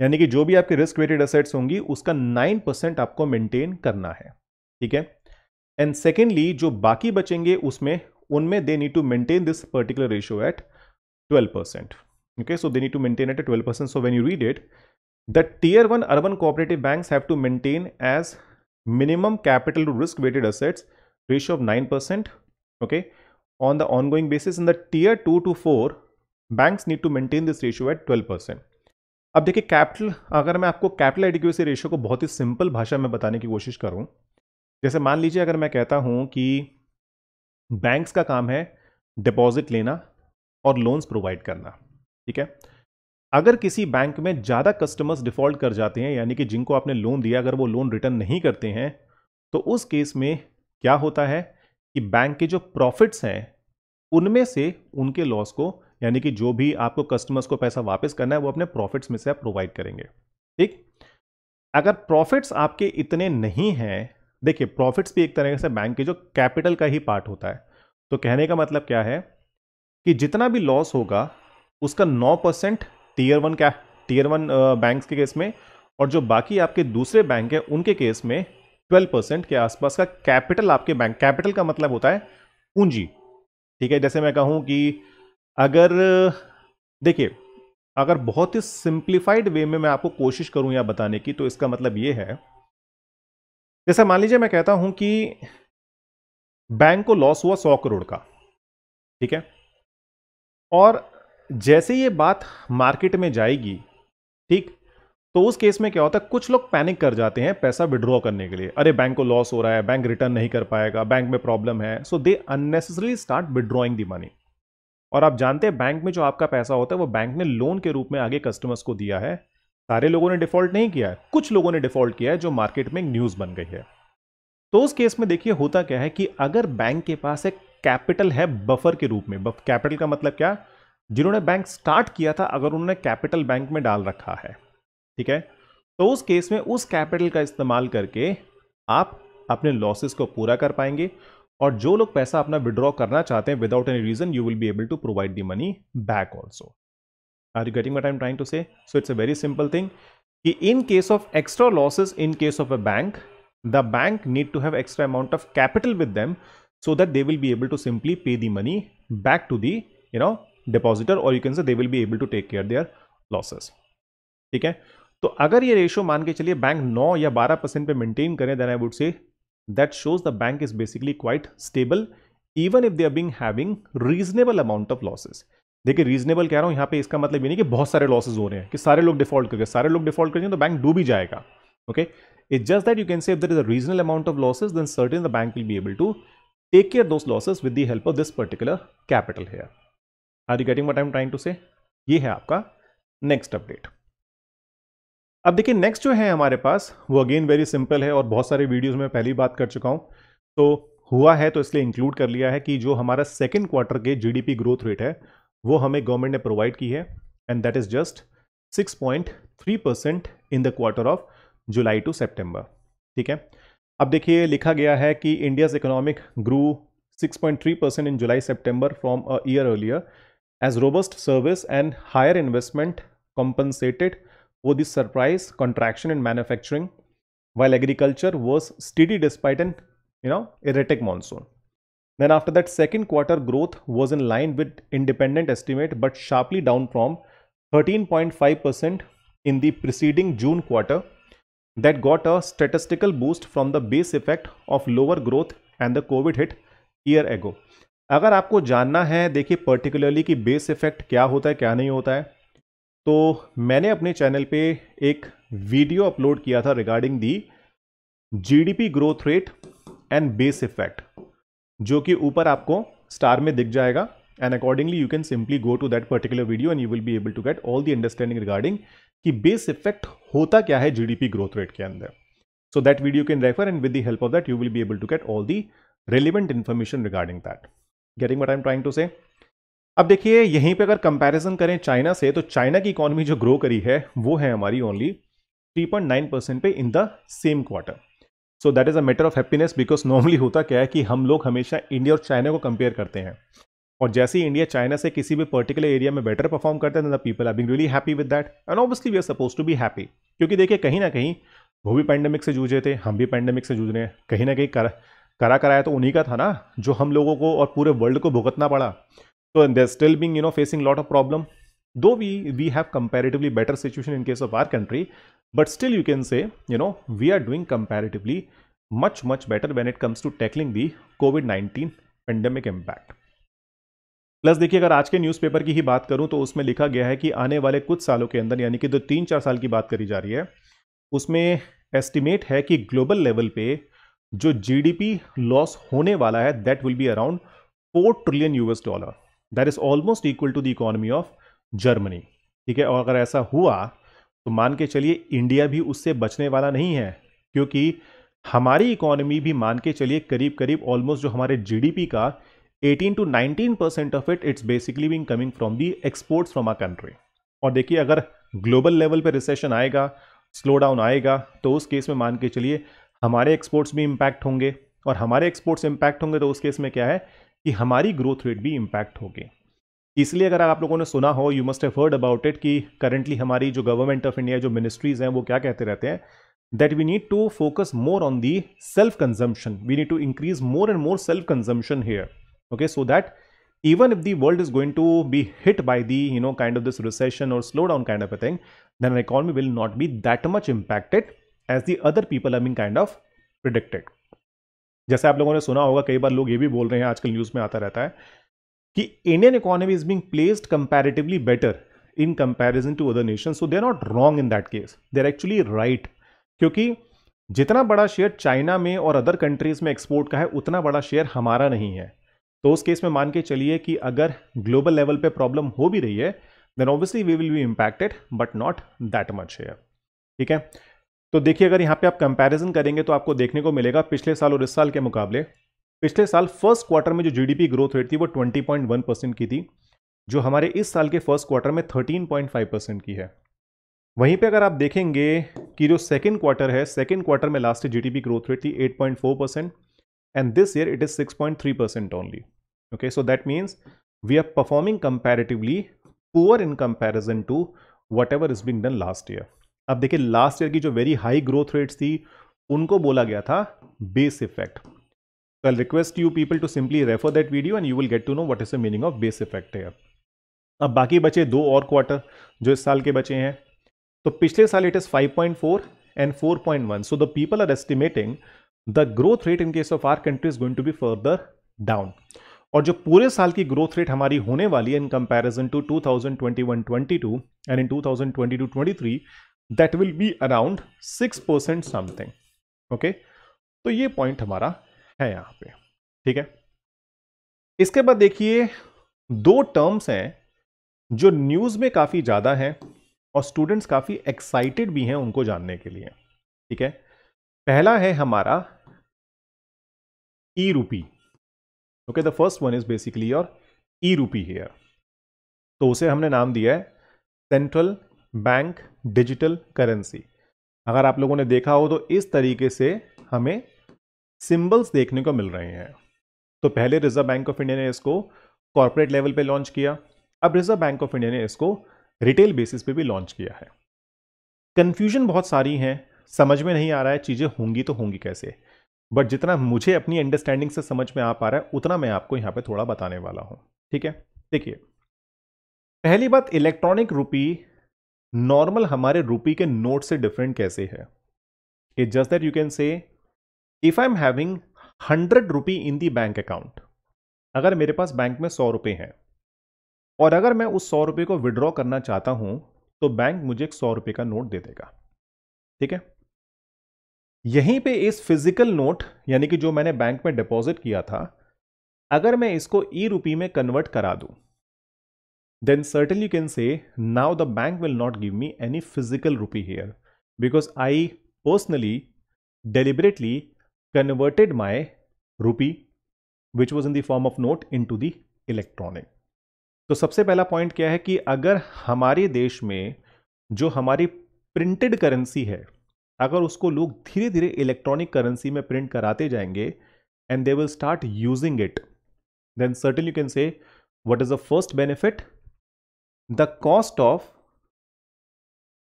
यानी कि जो भी आपके रिस्क वेटेड एसेट्स होंगी उसका 9% आपको मेंटेन करना है. ठीक है, एंड सेकेंडली जो बाकी बचेंगे उनमें they need to maintain this particular ratio at 12%. okay, so they need to maintain it at 12%. so when you read it, the tier 1 urban cooperative banks have to maintain as minimum capital to risk weighted assets ratio of 9%. okay, on the ongoing basis. In the tier 2 to 4 banks need to maintain this ratio at 12%. अब देखिए, capital, अगर मैं आपको capital adequacy ratio को बहुत ही simple भाषा में बताने की कोशिश करूं, जैसे मान लीजिए अगर मैं कहता हूं कि बैंक्स का काम है डिपॉजिट लेना और लोन्स प्रोवाइड करना. ठीक है, अगर किसी बैंक में ज़्यादा कस्टमर्स डिफॉल्ट कर जाते हैं, यानी कि जिनको आपने लोन दिया अगर वो लोन रिटर्न नहीं करते हैं, तो उस केस में क्या होता है कि बैंक के जो प्रॉफिट्स हैं उनमें से उनके लॉस को, यानी कि जो भी आपको कस्टमर्स को पैसा वापस करना है वो अपने प्रॉफिट्स में से आप प्रोवाइड करेंगे. ठीक, अगर प्रॉफिट्स आपके इतने नहीं हैं, देखिए प्रॉफिट्स भी एक तरह से बैंक के जो कैपिटल का ही पार्ट होता है. तो कहने का मतलब क्या है कि जितना भी लॉस होगा उसका 9% टियर 1 बैंक्स के केस में, और जो बाकी आपके दूसरे बैंक है उनके केस में 12% के आसपास का कैपिटल आपके बैंक, कैपिटल का मतलब होता है पूंजी. ठीक है, जैसे मैं कहूं कि अगर, देखिए, अगर बहुत ही सिंप्लीफाइड वे में मैं आपको कोशिश करूं या बताने की, तो इसका मतलब ये है, जैसे मान लीजिए मैं कहता हूं कि बैंक को लॉस हुआ 100 करोड़ का. ठीक है, और जैसे ये बात मार्केट में जाएगी, ठीक, तो उस केस में क्या होता है, कुछ लोग पैनिक कर जाते हैं पैसा विड्रॉ करने के लिए. अरे बैंक को लॉस हो रहा है, बैंक रिटर्न नहीं कर पाएगा, बैंक में प्रॉब्लम है. So they unnecessarily start withdrawing the money. और आप जानते हैं बैंक में जो आपका पैसा होता है वो बैंक ने लोन के रूप में आगे कस्टमर्स को दिया है. सारे लोगों ने डिफॉल्ट नहीं किया है, कुछ लोगों ने डिफॉल्ट किया है, जो मार्केट में न्यूज बन गई है. तो उस केस में देखिए होता क्या है कि अगर बैंक के पास एक कैपिटल है बफर के रूप में, कैपिटल का मतलब क्या, जिन्होंने बैंक स्टार्ट किया था अगर उन्होंने कैपिटल बैंक में डाल रखा है, ठीक है, तो उस केस में उस कैपिटल का इस्तेमाल करके आप अपने लॉसेस को पूरा कर पाएंगे. और जो लोग पैसा अपना विड्रॉ करना चाहते हैं without any reason, you will be able to provide the money back also. Are you getting what I am trying to say? So it's a very simple thing. कि in case of extra losses in case of a bank, the bank need to have extra amount of capital with them so that they will be able to simply pay the money back to the depositor, or you can say they will be able to take care their losses. ठीक है, तो अगर ये ratio मान के चलिए bank 9 या 12% पे मेंटेन करें, then I would say that shows the bank is basically quite stable even if they are being having reasonable amount of losses. देखिए रीजनेबल कह रहा हूं यहां पे, इसका मतलब ये नहीं कि बहुत सारे लॉसेस हो रहे हैं, कि सारे लोग डिफॉल्ट कर गए, सारे लोग डिफॉल्ट करेंगे तो बैंक डूब ही जाएगा. Okay, it's just that you can say if there is a regional amount of losses, then certain the bank will be able to take care those losses with the help of this particular capital here. Are you getting what I'm trying to say? ये है आपका next update. अब देखिए next जो है हमारे पास वो again very simple है और बहुत सारे वीडियोस में पहले ही बात कर चुका हूं, तो हुआ है तो इसलिए इंक्लूड कर लिया है कि जो हमारा सेकेंड क्वार्टर के जीडीपी ग्रोथ रेट है वो हमें गवर्नमेंट ने प्रोवाइड की है, and that is just 6.3% in the quarter of July to September. ठीक है, अब देखिए लिखा गया है कि India's economic grew 6.3% in July September from a year earlier as robust service and higher investment compensated for the surprise contraction in manufacturing, while agriculture was steady despite an erratic monsoon. Then after that, second quarter growth was in line with independent estimate but sharply down from 13.5% in the preceding June quarter. That got a statistical boost from the base effect of lower growth and the COVID hit year ago. अगर आपको जानना है देखिए particularly कि base effect क्या होता है क्या नहीं होता है, तो मैंने अपने चैनल पे एक वीडियो अपलोड किया था regarding the GDP growth rate and base effect, जो कि ऊपर आपको स्टार में दिख जाएगा, and accordingly you can simply go to that particular video and you will be able to get all the understanding regarding कि बेस इफेक्ट होता क्या है जीडीपी ग्रोथ रेट के अंदर. So that video can refer and with the help of that you will be able to get all the relevant information regarding that. Getting what I am trying to say. अब देखिए यहीं पे अगर comparison करें China से, तो China की economy जो ग्रो करी है वो है हमारी ओनली 3.9% पे in the same quarter. So that is a matter of happiness, because normally होता क्या है कि हम लोग हमेशा इंडिया और चाइना को कंपेयर करते हैं, और जैसे ही इंडिया चाइना से किसी भी पर्टिकुलर एरिया में बेटर परफॉर्म करते हैं, the people are being really happy with that, and obviously we are suppose to be happy. क्योंकि देखिए कहीं ना कहीं वो भी पैंडेमिक से जूझे थे, हम भी पैंडेमिक से जूझ रहे हैं, कहीं ना कहीं करा कराया तो उन्हीं का था ना, जो हम लोगों को और पूरे वर्ल्ड को भुगतना पड़ा. तो they are still being facing lot of problem, though we have comparatively better situation in case of our country, but still you can say we are doing comparatively much better when it comes to tackling the COVID-19 pandemic impact. Plus देखिए अगर आज के newspaper की ही बात करूं तो उसमें लिखा गया है कि आने वाले कुछ सालों के अंदर, यानी कि जो 3-4 साल की बात करी जा रही है, उसमें एस्टिमेट है कि ग्लोबल लेवल पे जो जीडीपी लॉस होने वाला है that will be around $4 trillion. That is almost equal to the economy of Germany. ठीक है, और अगर ऐसा हुआ तो मान के चलिए इंडिया भी उससे बचने वाला नहीं है, क्योंकि हमारी इकोनॉमी भी मान के चलिए करीब करीब ऑलमोस्ट जो हमारे जीडीपी का 18 to 19% of its basically being coming from the exports from our country. और देखिए अगर ग्लोबल लेवल पे रिसेशन आएगा, स्लो डाउन आएगा, तो उस केस में मान के चलिए हमारे एक्सपोर्ट्स भी इंपैक्ट होंगे, और हमारे एक्सपोर्ट्स इंपैक्ट होंगे तो उस केस में क्या है कि हमारी ग्रोथ रेट भी इंपैक्ट होगी. इसलिए अगर आप लोगों ने सुना हो, you must have heard about it, कि करंटली हमारी जो गवर्नमेंट ऑफ इंडिया जो मिनिस्ट्रीज हैं वो क्या कहते रहते हैं, that we need to focus more on the self consumption. We need to increase more and more self consumption here, okay, so that even if the world is going to be hit by the kind of this recession or slowdown kind of a thing, then our economy will not be that much impacted as the other people are being kind of predicted. जैसे आप लोगों ने सुना होगा, कई बार लोग ये भी बोल रहे हैं, आजकल न्यूज में आता रहता है कि Indian economy is being placed comparatively better in comparison to other nations. So they are not wrong in that case, they are actually right, क्योंकि जितना बड़ा शेयर चाइना में और अदर कंट्रीज में एक्सपोर्ट का है उतना बड़ा शेयर हमारा नहीं है. तो उस केस में मान के चलिए कि अगर ग्लोबल लेवल पे प्रॉब्लम हो भी रही है, then obviously we will be impacted but not that much share. ठीक है, तो देखिए अगर यहाँ पे आप कंपैरिजन करेंगे तो आपको देखने को मिलेगा पिछले साल और इस साल के मुकाबले, पिछले साल फर्स्ट क्वार्टर में जो जीडीपी ग्रोथ रेट थी वो 20.1% की थी, जो हमारे इस साल के फर्स्ट क्वार्टर में 13.5% की है. वहीं पे अगर आप देखेंगे कि जो सेकंड क्वार्टर है, सेकंड क्वार्टर में लास्ट जीडीपी ग्रोथ रेट थी 8.4%, and this year it is 6.3% only. Okay, so that means we are performing comparatively poor in comparison to whatever is being done last year. अब देखिए last year की जो very high growth rates थी उनको बोला गया था base effect. So I'll request you people to simply refer that video and you will get to know what is the meaning of base effect here. अब बाकी बचे 2 और क्वार्टर जो इस साल के बचे हैं. तो पिछले साल it is 5.4 and 4.1. So the people are estimating the growth rate in case of our country is going to be further down. और जो पूरे साल की ग्रोथ रेट हमारी होने वाली है in comparison to 2021-22 and in 2022-23 that will be around 6% something. Okay, तो ये पॉइंट हमारा है यहां पे. ठीक है, इसके बाद देखिए 2 टर्म्स हैं जो न्यूज में काफी ज्यादा हैं और स्टूडेंट्स काफी एक्साइटेड भी हैं उनको जानने के लिए. ठीक है, पहला है हमारा e rupee. Okay, the first one is basically your e rupee here. तो उसे हमने नाम दिया है सेंट्रल बैंक डिजिटल करेंसी. अगर आप लोगों ने देखा हो तो इस तरीके से हमें सिंबल्स देखने को मिल रहे हैं. तो पहले रिजर्व बैंक ऑफ इंडिया ने इसको कॉर्पोरेट लेवल पे लॉन्च किया. अब रिजर्व बैंक ऑफ इंडिया ने इसको रिटेल बेसिस पे भी लॉन्च किया है. कंफ्यूजन बहुत सारी हैं, समझ में नहीं आ रहा है चीजें होंगी तो होंगी कैसे. बट जितना मुझे अपनी अंडरस्टैंडिंग से समझ में आ पा रहा है उतना मैं आपको यहां पे थोड़ा बताने वाला हूं. ठीक है, देखिए पहली बात, इलेक्ट्रॉनिक रुपी नॉर्मल हमारे रुपी के नोट से डिफरेंट कैसे है. It just that you can say if I am having 100 rupee in the bank account, अगर मेरे पास बैंक में 100 रुपए हैं और अगर मैं उस 100 रुपए को विड्रॉ करना चाहता हूं तो बैंक मुझे एक 100 रुपए का नोट दे देगा. ठीक है, यहीं पे इस फिजिकल नोट यानी कि जो मैंने बैंक में डिपॉजिट किया था, अगर मैं इसको ई रूपी में कन्वर्ट करा दूं, then certainly you can say now the bank will not give me any physical rupee here because I personally deliberately converted my rupee which was in the form of note into the electronic. तो सबसे पहला point क्या है कि अगर हमारे देश में जो हमारी प्रिंटेड करेंसी है, अगर उसको लोग धीरे धीरे इलेक्ट्रॉनिक करेंसी में प्रिंट कराते जाएंगे and they will start using it, then certainly you can say what is the first benefit? The cost of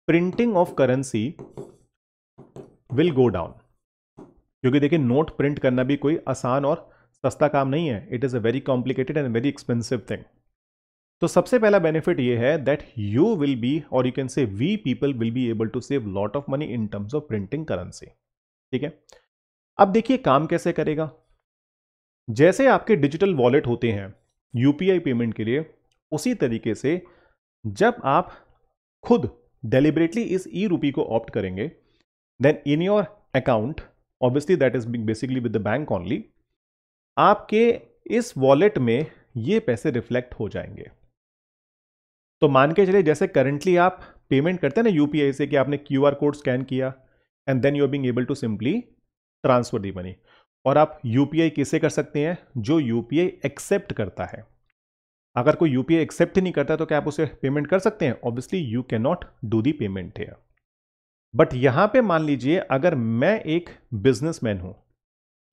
printing of currency will go down. क्योंकि देखिए नोट प्रिंट करना भी कोई आसान और सस्ता काम नहीं है. It is a very complicated and very expensive thing. तो सबसे पहला बेनिफिट ये है दैट यू विल बी और you can say we people will be able to save lot of money in terms of printing currency. ठीक है, अब देखिए काम कैसे करेगा. जैसे आपके डिजिटल वॉलेट होते हैं यूपीआई पेमेंट के लिए, उसी तरीके से जब आप खुद डेलिबरेटली इस ई रूपी को ऑप्ट करेंगे, then in your account, obviously that is basically with the bank only, आपके इस वॉलेट में ये पैसे रिफ्लेक्ट हो जाएंगे. तो मान के चलिए जैसे करंटली आप पेमेंट करते हैं ना यूपीआई से कि आपने क्यूआर कोड स्कैन किया and then you are being able to simply transfer the money. और आप यूपीआई किसे कर सकते हैं? जो यूपीआई एक्सेप्ट करता है. अगर कोई यूपीआई एक्सेप्ट ही नहीं करता तो क्या आप उसे पेमेंट कर सकते हैं? Obviously you can not do the payment here. But यहां पे मान लीजिए अगर मैं एक बिजनेसमैन हूं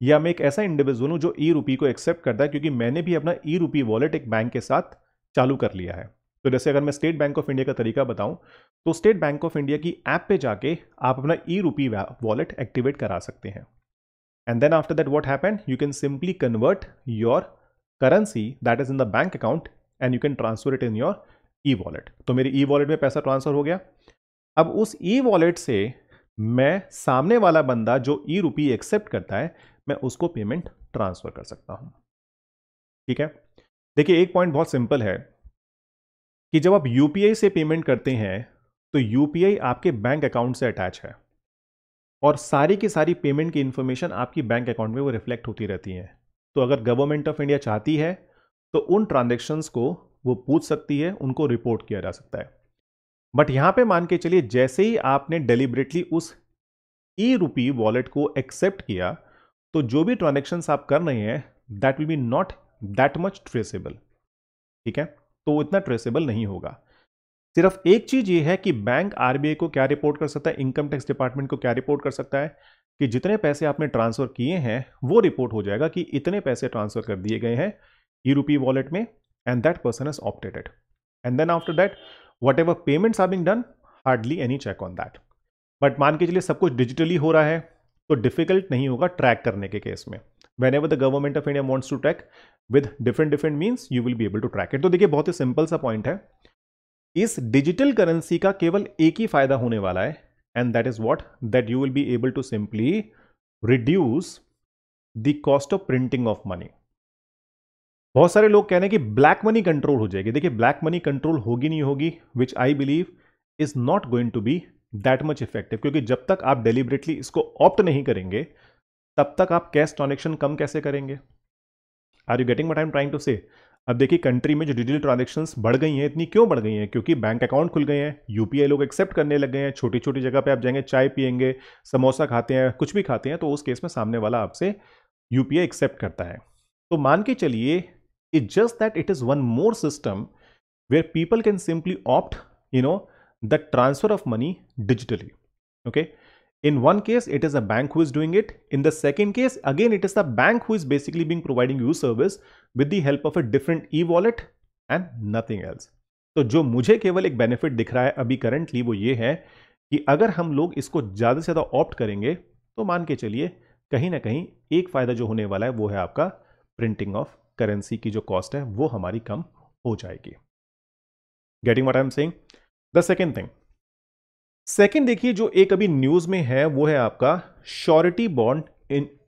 या मैं एक ऐसा इंडिविजुअल हूं जो ई रूपी को एक्सेप्ट करता है, क्योंकि मैंने भी अपना ई रूपी वॉलेट एक बैंक के साथ चालू कर लिया है. तो जैसे अगर मैं स्टेट बैंक ऑफ इंडिया का तरीका बताऊं तो स्टेट बैंक ऑफ इंडिया की ऐप पे जाके आप अपना ई रूपी वॉलेट एक्टिवेट करा सकते हैं. And then after that what happen, you can simply convert your currency that is in the bank account and you can transfer it in your e-wallet. तो मेरे e-wallet में पैसा ट्रांसफर हो गया. अब उस e-wallet से मैं सामने वाला बंदा जो ई रूपी एक्सेप्ट करता है, मैं उसको पेमेंट ट्रांसफर कर सकता हूं. ठीक है, देखिए एक पॉइंट बहुत सिंपल है कि जब आप यूपीआई से पेमेंट करते हैं तो यूपीआई आपके बैंक अकाउंट से अटैच है और सारी की सारी पेमेंट की इंफॉर्मेशन आपकी बैंक अकाउंट में वो रिफ्लेक्ट होती रहती है. तो अगर गवर्नमेंट ऑफ इंडिया चाहती है तो उन ट्रांजैक्शंस को वो पूछ सकती है, उनको रिपोर्ट किया जा सकता है. बट यहां पे मान के चलिए जैसे ही आपने डेलिबरेटली उस ई रूपी वॉलेट को एक्सेप्ट किया तो जो भी ट्रांजैक्शंस आप कर रहे हैं that will B not that much traceable. ठीक है, तो वो इतना ट्रेसेबल नहीं होगा. सिर्फ एक चीज ये है कि बैंक आरबीआई को क्या रिपोर्ट कर सकता है, इनकम टैक्स डिपार्टमेंट को क्या रिपोर्ट कर सकता है कि जितने पैसे आपने ट्रांसफर किए हैं वो रिपोर्ट हो जाएगा कि इतने पैसे ट्रांसफर कर दिए गए हैं ई रूपी वॉलेट में and that person has opted it. And then after that whatever payments are being done, hardly any check on that. But मान के चलिए सब कुछ डिजिटली हो रहा है तो डिफिकल्ट नहीं होगा ट्रैक करने के केस में। Whenever the government of India wants to track with different means you will be able to track it. तो देखिए बहुत ही सिंपल सा पॉइंट है, इस डिजिटल करेंसी का केवल एक ही फायदा होने वाला है, and that is what, that you will be able to simply reduce the cost of printing of money. बहुत सारे लोग कह रहे हैं कि ब्लैक मनी कंट्रोल हो जाएगी। देखिए ब्लैक मनी कंट्रोल होगी नहीं होगी, which I believe is not going to be that much effective, क्योंकि जब तक आप डेलिबरेटली इसको ऑप्ट नहीं करेंगे तब तक आप कैश ट्रांजेक्शन कम कैसे करेंगे। Are you getting what I am trying to say. अब देखिए कंट्री में जो डिजिटल ट्रांजेक्शंस बढ़ गई हैं, इतनी क्यों बढ़ गई हैं, क्योंकि बैंक अकाउंट खुल गए हैं, यूपीआई लोग एक्सेप्ट करने लग गए हैं। छोटी छोटी जगह पे आप जाएंगे, चाय पियेंगे, समोसा खाते हैं, कुछ भी खाते हैं, तो उस केस में सामने वाला आपसे यूपीआई एक्सेप्ट करता है। तो मान के चलिए it just that it is one more system where people can simply opt the transfer of money digitally. Okay, in one case it is a bank who is doing it, in the second case again it is the bank who is basically being providing you service with the help of a different e-wallet and nothing else. तो जो मुझे केवल एक benefit दिख रहा है अभी currently वो ये है कि अगर हम लोग इसको ज्यादा से ज्यादा ऑप्ट करेंगे तो मान के चलिए कहीं ना कहीं एक फायदा जो होने वाला है वो है आपका प्रिंटिंग ऑफ करेंसी की जो कॉस्ट है वो हमारी कम हो जाएगी। Getting what I am saying. The second thing, second देखिए जो एक अभी न्यूज में है वो है आपका श्योरिटी बॉन्ड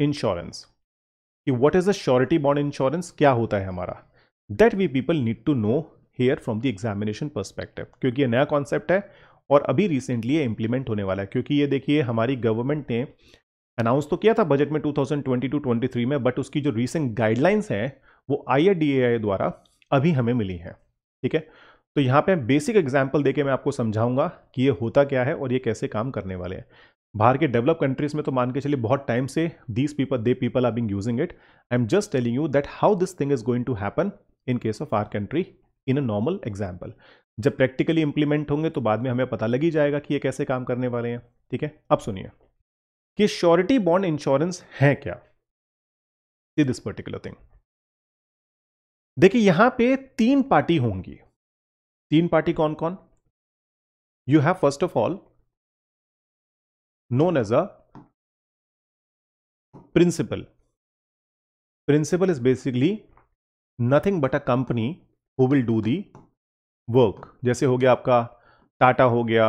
इंश्योरेंस। कि what is the surety bond insurance, क्या होता है हमारा, that we people need to know here from the examination perspective, क्योंकि ये नया कॉन्सेप्ट है और अभी रिसेंटली ये इंप्लीमेंट होने वाला है। क्योंकि ये देखिए हमारी गवर्नमेंट ने अनाउंस तो किया था बजट में 2022-23 में, बट उसकी जो रिसेंट गाइडलाइंस हैं वो IRDAI द्वारा अभी हमें मिली है। ठीक है, तो यहां पे बेसिक एग्जांपल देके मैं आपको समझाऊंगा कि ये होता क्या है और ये कैसे काम करने वाले हैं। बाहर के डेवलप कंट्रीज में तो मान के चलिए बहुत टाइम से these people are being using it. I am just telling you that how this thing is going to happen in case of our country in a normal example. जब practically implement होंगे तो बाद में हमें पता लग ही जाएगा कि ये कैसे काम करने वाले हैं। ठीक है, अब सुनिए कि श्योरिटी बॉन्ड इंश्योरेंस है क्या। सी दिस पर्टिकुलर थिंग, देखिए यहां पे तीन पार्टी होंगी। तीन पार्टी कौन कौन, you have first of all known as a principal. Principal is basically nothing but a company who will do the work. जैसे हो गया आपका टाटा हो गया,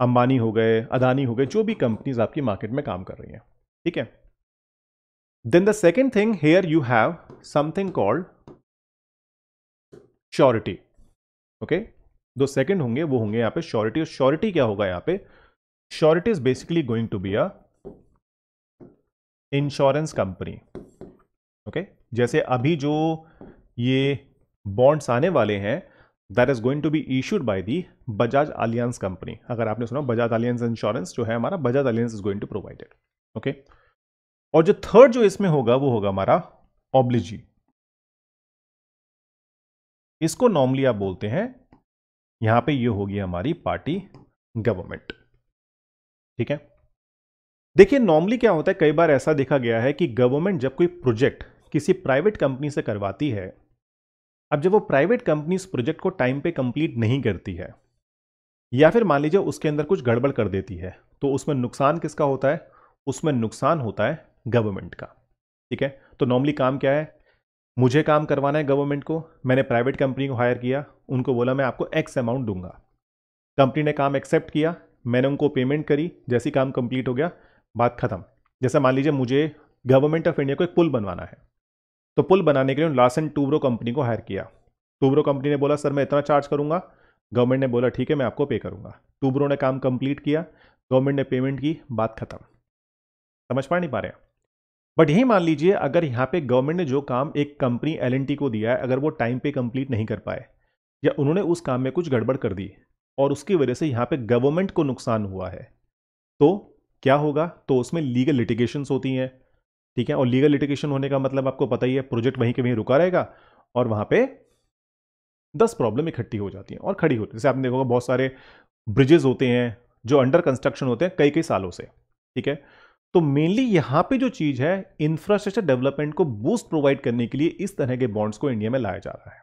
अंबानी हो गए, अदानी हो गए, जो भी कंपनीज आपकी मार्केट में काम कर रही हैं। ठीक है, then the second thing here you have something called surety. Okay, दो सेकेंड होंगे वो होंगे यहां पे श्योरिटी। और श्योरिटी क्या होगा यहां पे, surety is basically going to be a insurance company. Okay, जैसे अभी जो ये बॉन्ड्स आने वाले हैं that is going to be issued by the Bajaj Allianz company. अगर आपने सुना बजाज अलियांस इंश्योरेंस जो है हमारा, Bajaj Allianz is going to provide it. Okay, और जो थर्ड जो इसमें होगा वो होगा हमारा ऑब्लिजी। इसको नॉर्मली आप बोलते हैं, यहां पे ये होगी हमारी पार्टी गवर्नमेंट। ठीक है, देखिए नॉर्मली क्या होता है, कई बार ऐसा देखा गया है कि गवर्नमेंट जब कोई प्रोजेक्ट किसी प्राइवेट कंपनी से करवाती है, अब जब वो प्राइवेट कंपनी इस प्रोजेक्ट को टाइम पे कंप्लीट नहीं करती है या फिर मान लीजिए उसके अंदर कुछ गड़बड़ कर देती है, तो उसमें नुकसान किसका होता है, उसमें नुकसान होता है गवर्नमेंट का। ठीक है, तो नॉर्मली काम क्या है, मुझे काम करवाना है गवर्नमेंट को, मैंने प्राइवेट कंपनी को हायर किया, उनको बोला मैं आपको एक्स अमाउंट दूंगा, कंपनी ने काम एक्सेप्ट किया, मैंने उनको पेमेंट करी, जैसी काम कंप्लीट हो गया बात खत्म। जैसे मान लीजिए मुझे गवर्नमेंट ऑफ इंडिया को एक पुल बनवाना है, तो पुल बनाने के लिए लार्सन टूब्रो कंपनी को हायर किया। टूब्रो कंपनी ने बोला सर मैं इतना चार्ज करूंगा, गवर्नमेंट ने बोला ठीक है मैं आपको पे करूंगा। टूब्रो ने काम कंप्लीट किया, गवर्नमेंट ने पेमेंट की, बात खत्म। समझ पा नहीं पा रहे हैं, बट यही मान लीजिए अगर यहां पे गवर्नमेंट ने जो काम एक कंपनी L&T को दिया है, अगर वो टाइम पे कंप्लीट नहीं कर पाए या उन्होंने उस काम में कुछ गड़बड़ कर दी और उसकी वजह से यहां पे गवर्नमेंट को नुकसान हुआ है, तो क्या होगा, तो उसमें लीगल लिटिगेशंस होती हैं। ठीक है, और लीगल लिटिगेशन होने का मतलब आपको पता ही है, प्रोजेक्ट वहीं के वहीं रुका रहेगा और वहां पे 10 प्रॉब्लम इकट्ठी हो जाती हैं और खड़ी होती है। जैसे आपने देखोगे बहुत सारे ब्रिजेस होते हैं जो अंडर कंस्ट्रक्शन होते हैं कई कई सालों से। ठीक है, तो मेनली यहां पे जो चीज है, इंफ्रास्ट्रक्चर डेवलपमेंट को बूस्ट प्रोवाइड करने के लिए इस तरह के बॉन्ड्स को इंडिया में लाया जा रहा है।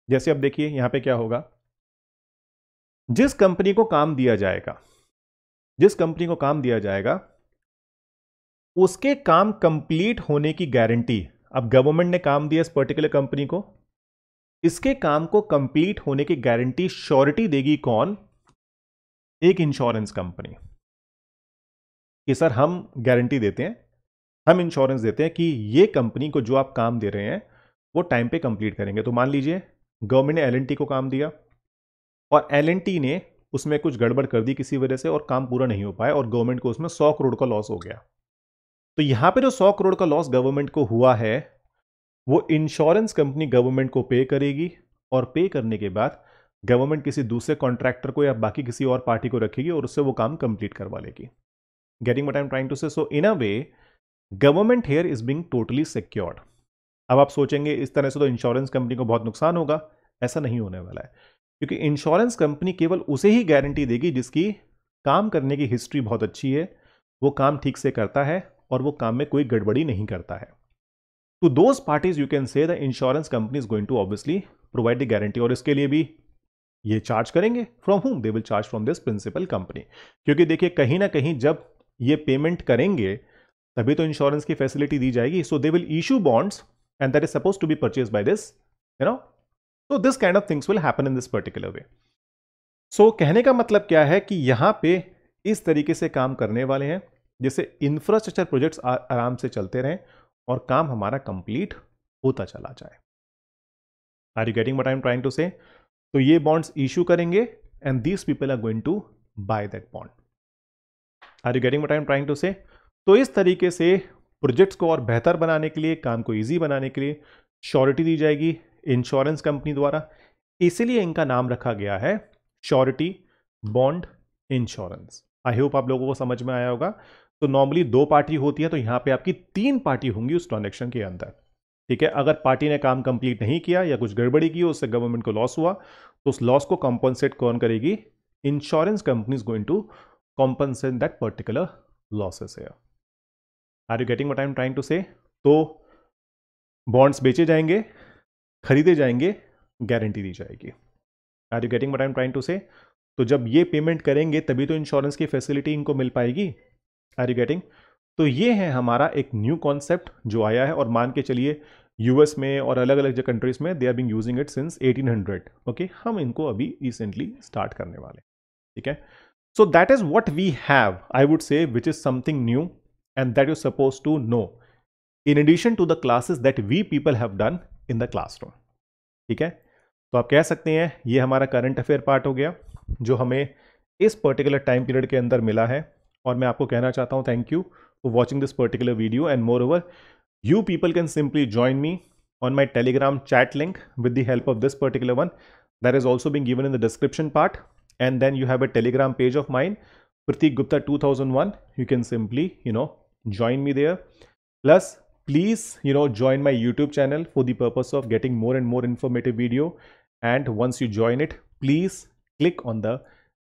जैसे अब देखिए यहां पे क्या होगा, जिस कंपनी को काम दिया जाएगा जिस कंपनी को काम दिया जाएगा उसके काम कंप्लीट होने की गारंटी, अब गवर्नमेंट ने काम दिया इस पर्टिकुलर कंपनी को, इसके काम को कंप्लीट होने की गारंटी श्योरिटी देगी कौन? एक इंश्योरेंस कंपनी। कि सर हम गारंटी देते हैं, हम इंश्योरेंस देते हैं कि ये कंपनी को जो आप काम दे रहे हैं वो टाइम पे कंप्लीट करेंगे। तो मान लीजिए गवर्नमेंट ने एल को काम दिया और एल ने उसमें कुछ गड़बड़ कर दी किसी वजह से और काम पूरा नहीं हो पाया और गवर्नमेंट को उसमें 100 करोड़ का लॉस हो गया। तो यहां पे जो 100 करोड़ का लॉस गवर्नमेंट को हुआ है वो इंश्योरेंस कंपनी गवर्नमेंट को पे करेगी और पे करने के बाद गवर्नमेंट किसी दूसरे कॉन्ट्रैक्टर को या बाकी किसी और पार्टी को रखेगी और उससे वो काम कंप्लीट करवा लेगी। Getting what I am trying to say? So in a way government here is being totally secured. अब आप सोचेंगे इस तरह से तो इंश्योरेंस कंपनी को बहुत नुकसान होगा। ऐसा नहीं होने वाला है, क्योंकि इंश्योरेंस कंपनी केवल उसे ही गारंटी देगी जिसकी काम करने की हिस्ट्री बहुत अच्छी है, वो काम ठीक से करता है और वो काम में कोई गड़बड़ी नहीं करता है। To those parties you can say the insurance company is going to obviously provide the guarantee, और इसके लिए भी ये चार्ज करेंगे। From whom? They will charge from this principal company. क्योंकि देखिए कहीं ना कहीं जब ये पेमेंट करेंगे तभी तो इंश्योरेंस की फैसिलिटी दी जाएगी। So they will issue bonds and that is suppose to be purchase by this, you know, so this kind of things will happen in this particular way. So कहने का मतलब क्या है कि यहां पे इस तरीके से काम करने वाले हैं जिससे इंफ्रास्ट्रक्चर प्रोजेक्ट्स आराम से चलते रहें और काम हमारा कंप्लीट होता चला जाए। Are you getting what I am trying to say? तो ये बॉन्ड्स इशू करेंगे and these people are going to buy that bond. Are you getting what I am trying to say? तो इस तरीके से प्रोजेक्ट्स को और बेहतर बनाने के लिए, काम को इजी बनाने के लिए श्योरिटी दी जाएगी इंश्योरेंस कंपनी द्वारा। इसीलिए इनका नाम रखा गया है श्योरिटी बॉन्ड इंश्योरेंस। आई होप आप लोगों को समझ में आया होगा। तो नॉर्मली 2 पार्टी होती है, तो यहां पे आपकी 3 पार्टी होंगी उस ट्रांजेक्शन के अंदर। ठीक है, अगर पार्टी ने काम कंप्लीट नहीं किया या कुछ गड़बड़ी की, उससे गवर्नमेंट को लॉस हुआ, तो उस लॉस को कॉम्पनसेट कौन करेगी? Insurance company is going to compensate that particular losses है। Are you getting what I am trying to say? तो बॉन्ड्स बेचे जाएंगे, खरीदे जाएंगे, गारंटी दी जाएगी। Are you getting what I am trying to say? तो जब ये पेमेंट करेंगे तभी तो इंश्योरेंस की फैसिलिटी इनको मिल पाएगी। Are you getting? तो ये है हमारा एक न्यू कॉन्सेप्ट जो आया है, और मान के चलिए यूएस में और अलग अलग जो कंट्रीज में they are being using it since 1800। Okay, हम इनको अभी रिसेंटली स्टार्ट करने वाले। ठीक है, so that is what we have, I would say, which is something new and that you suppose to know in addition to the classes that we people have done in the classroom। ठीक है, तो आप कह सकते हैं ये हमारा current affair part हो गया जो हमें इस पर्टिकुलर टाइम पीरियड के अंदर मिला है। और मैं आपको कहना चाहता हूं thank you for watching this particular video, and more over you people can simply join me on my Telegram chat link with the help of this particular one that is also being given in the description part, and then you have a Telegram page of mine, Pratik Gupta 2001. You can simply join me there. Plus please join my YouTube channel for the purpose of getting more and more informative video, and once you join it please click on the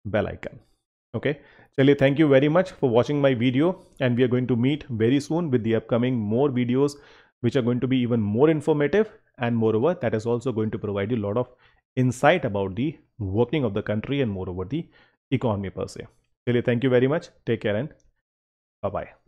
bell icon. Okay, chaliye, thank you very much for watching my video, and we are going to meet very soon with the upcoming more videos which are going to be even more informative, and moreover that is also going to provide you a lot of insight about the working of the country and moreover the economy per se. Chaliye, thank you very much, take care and bye bye.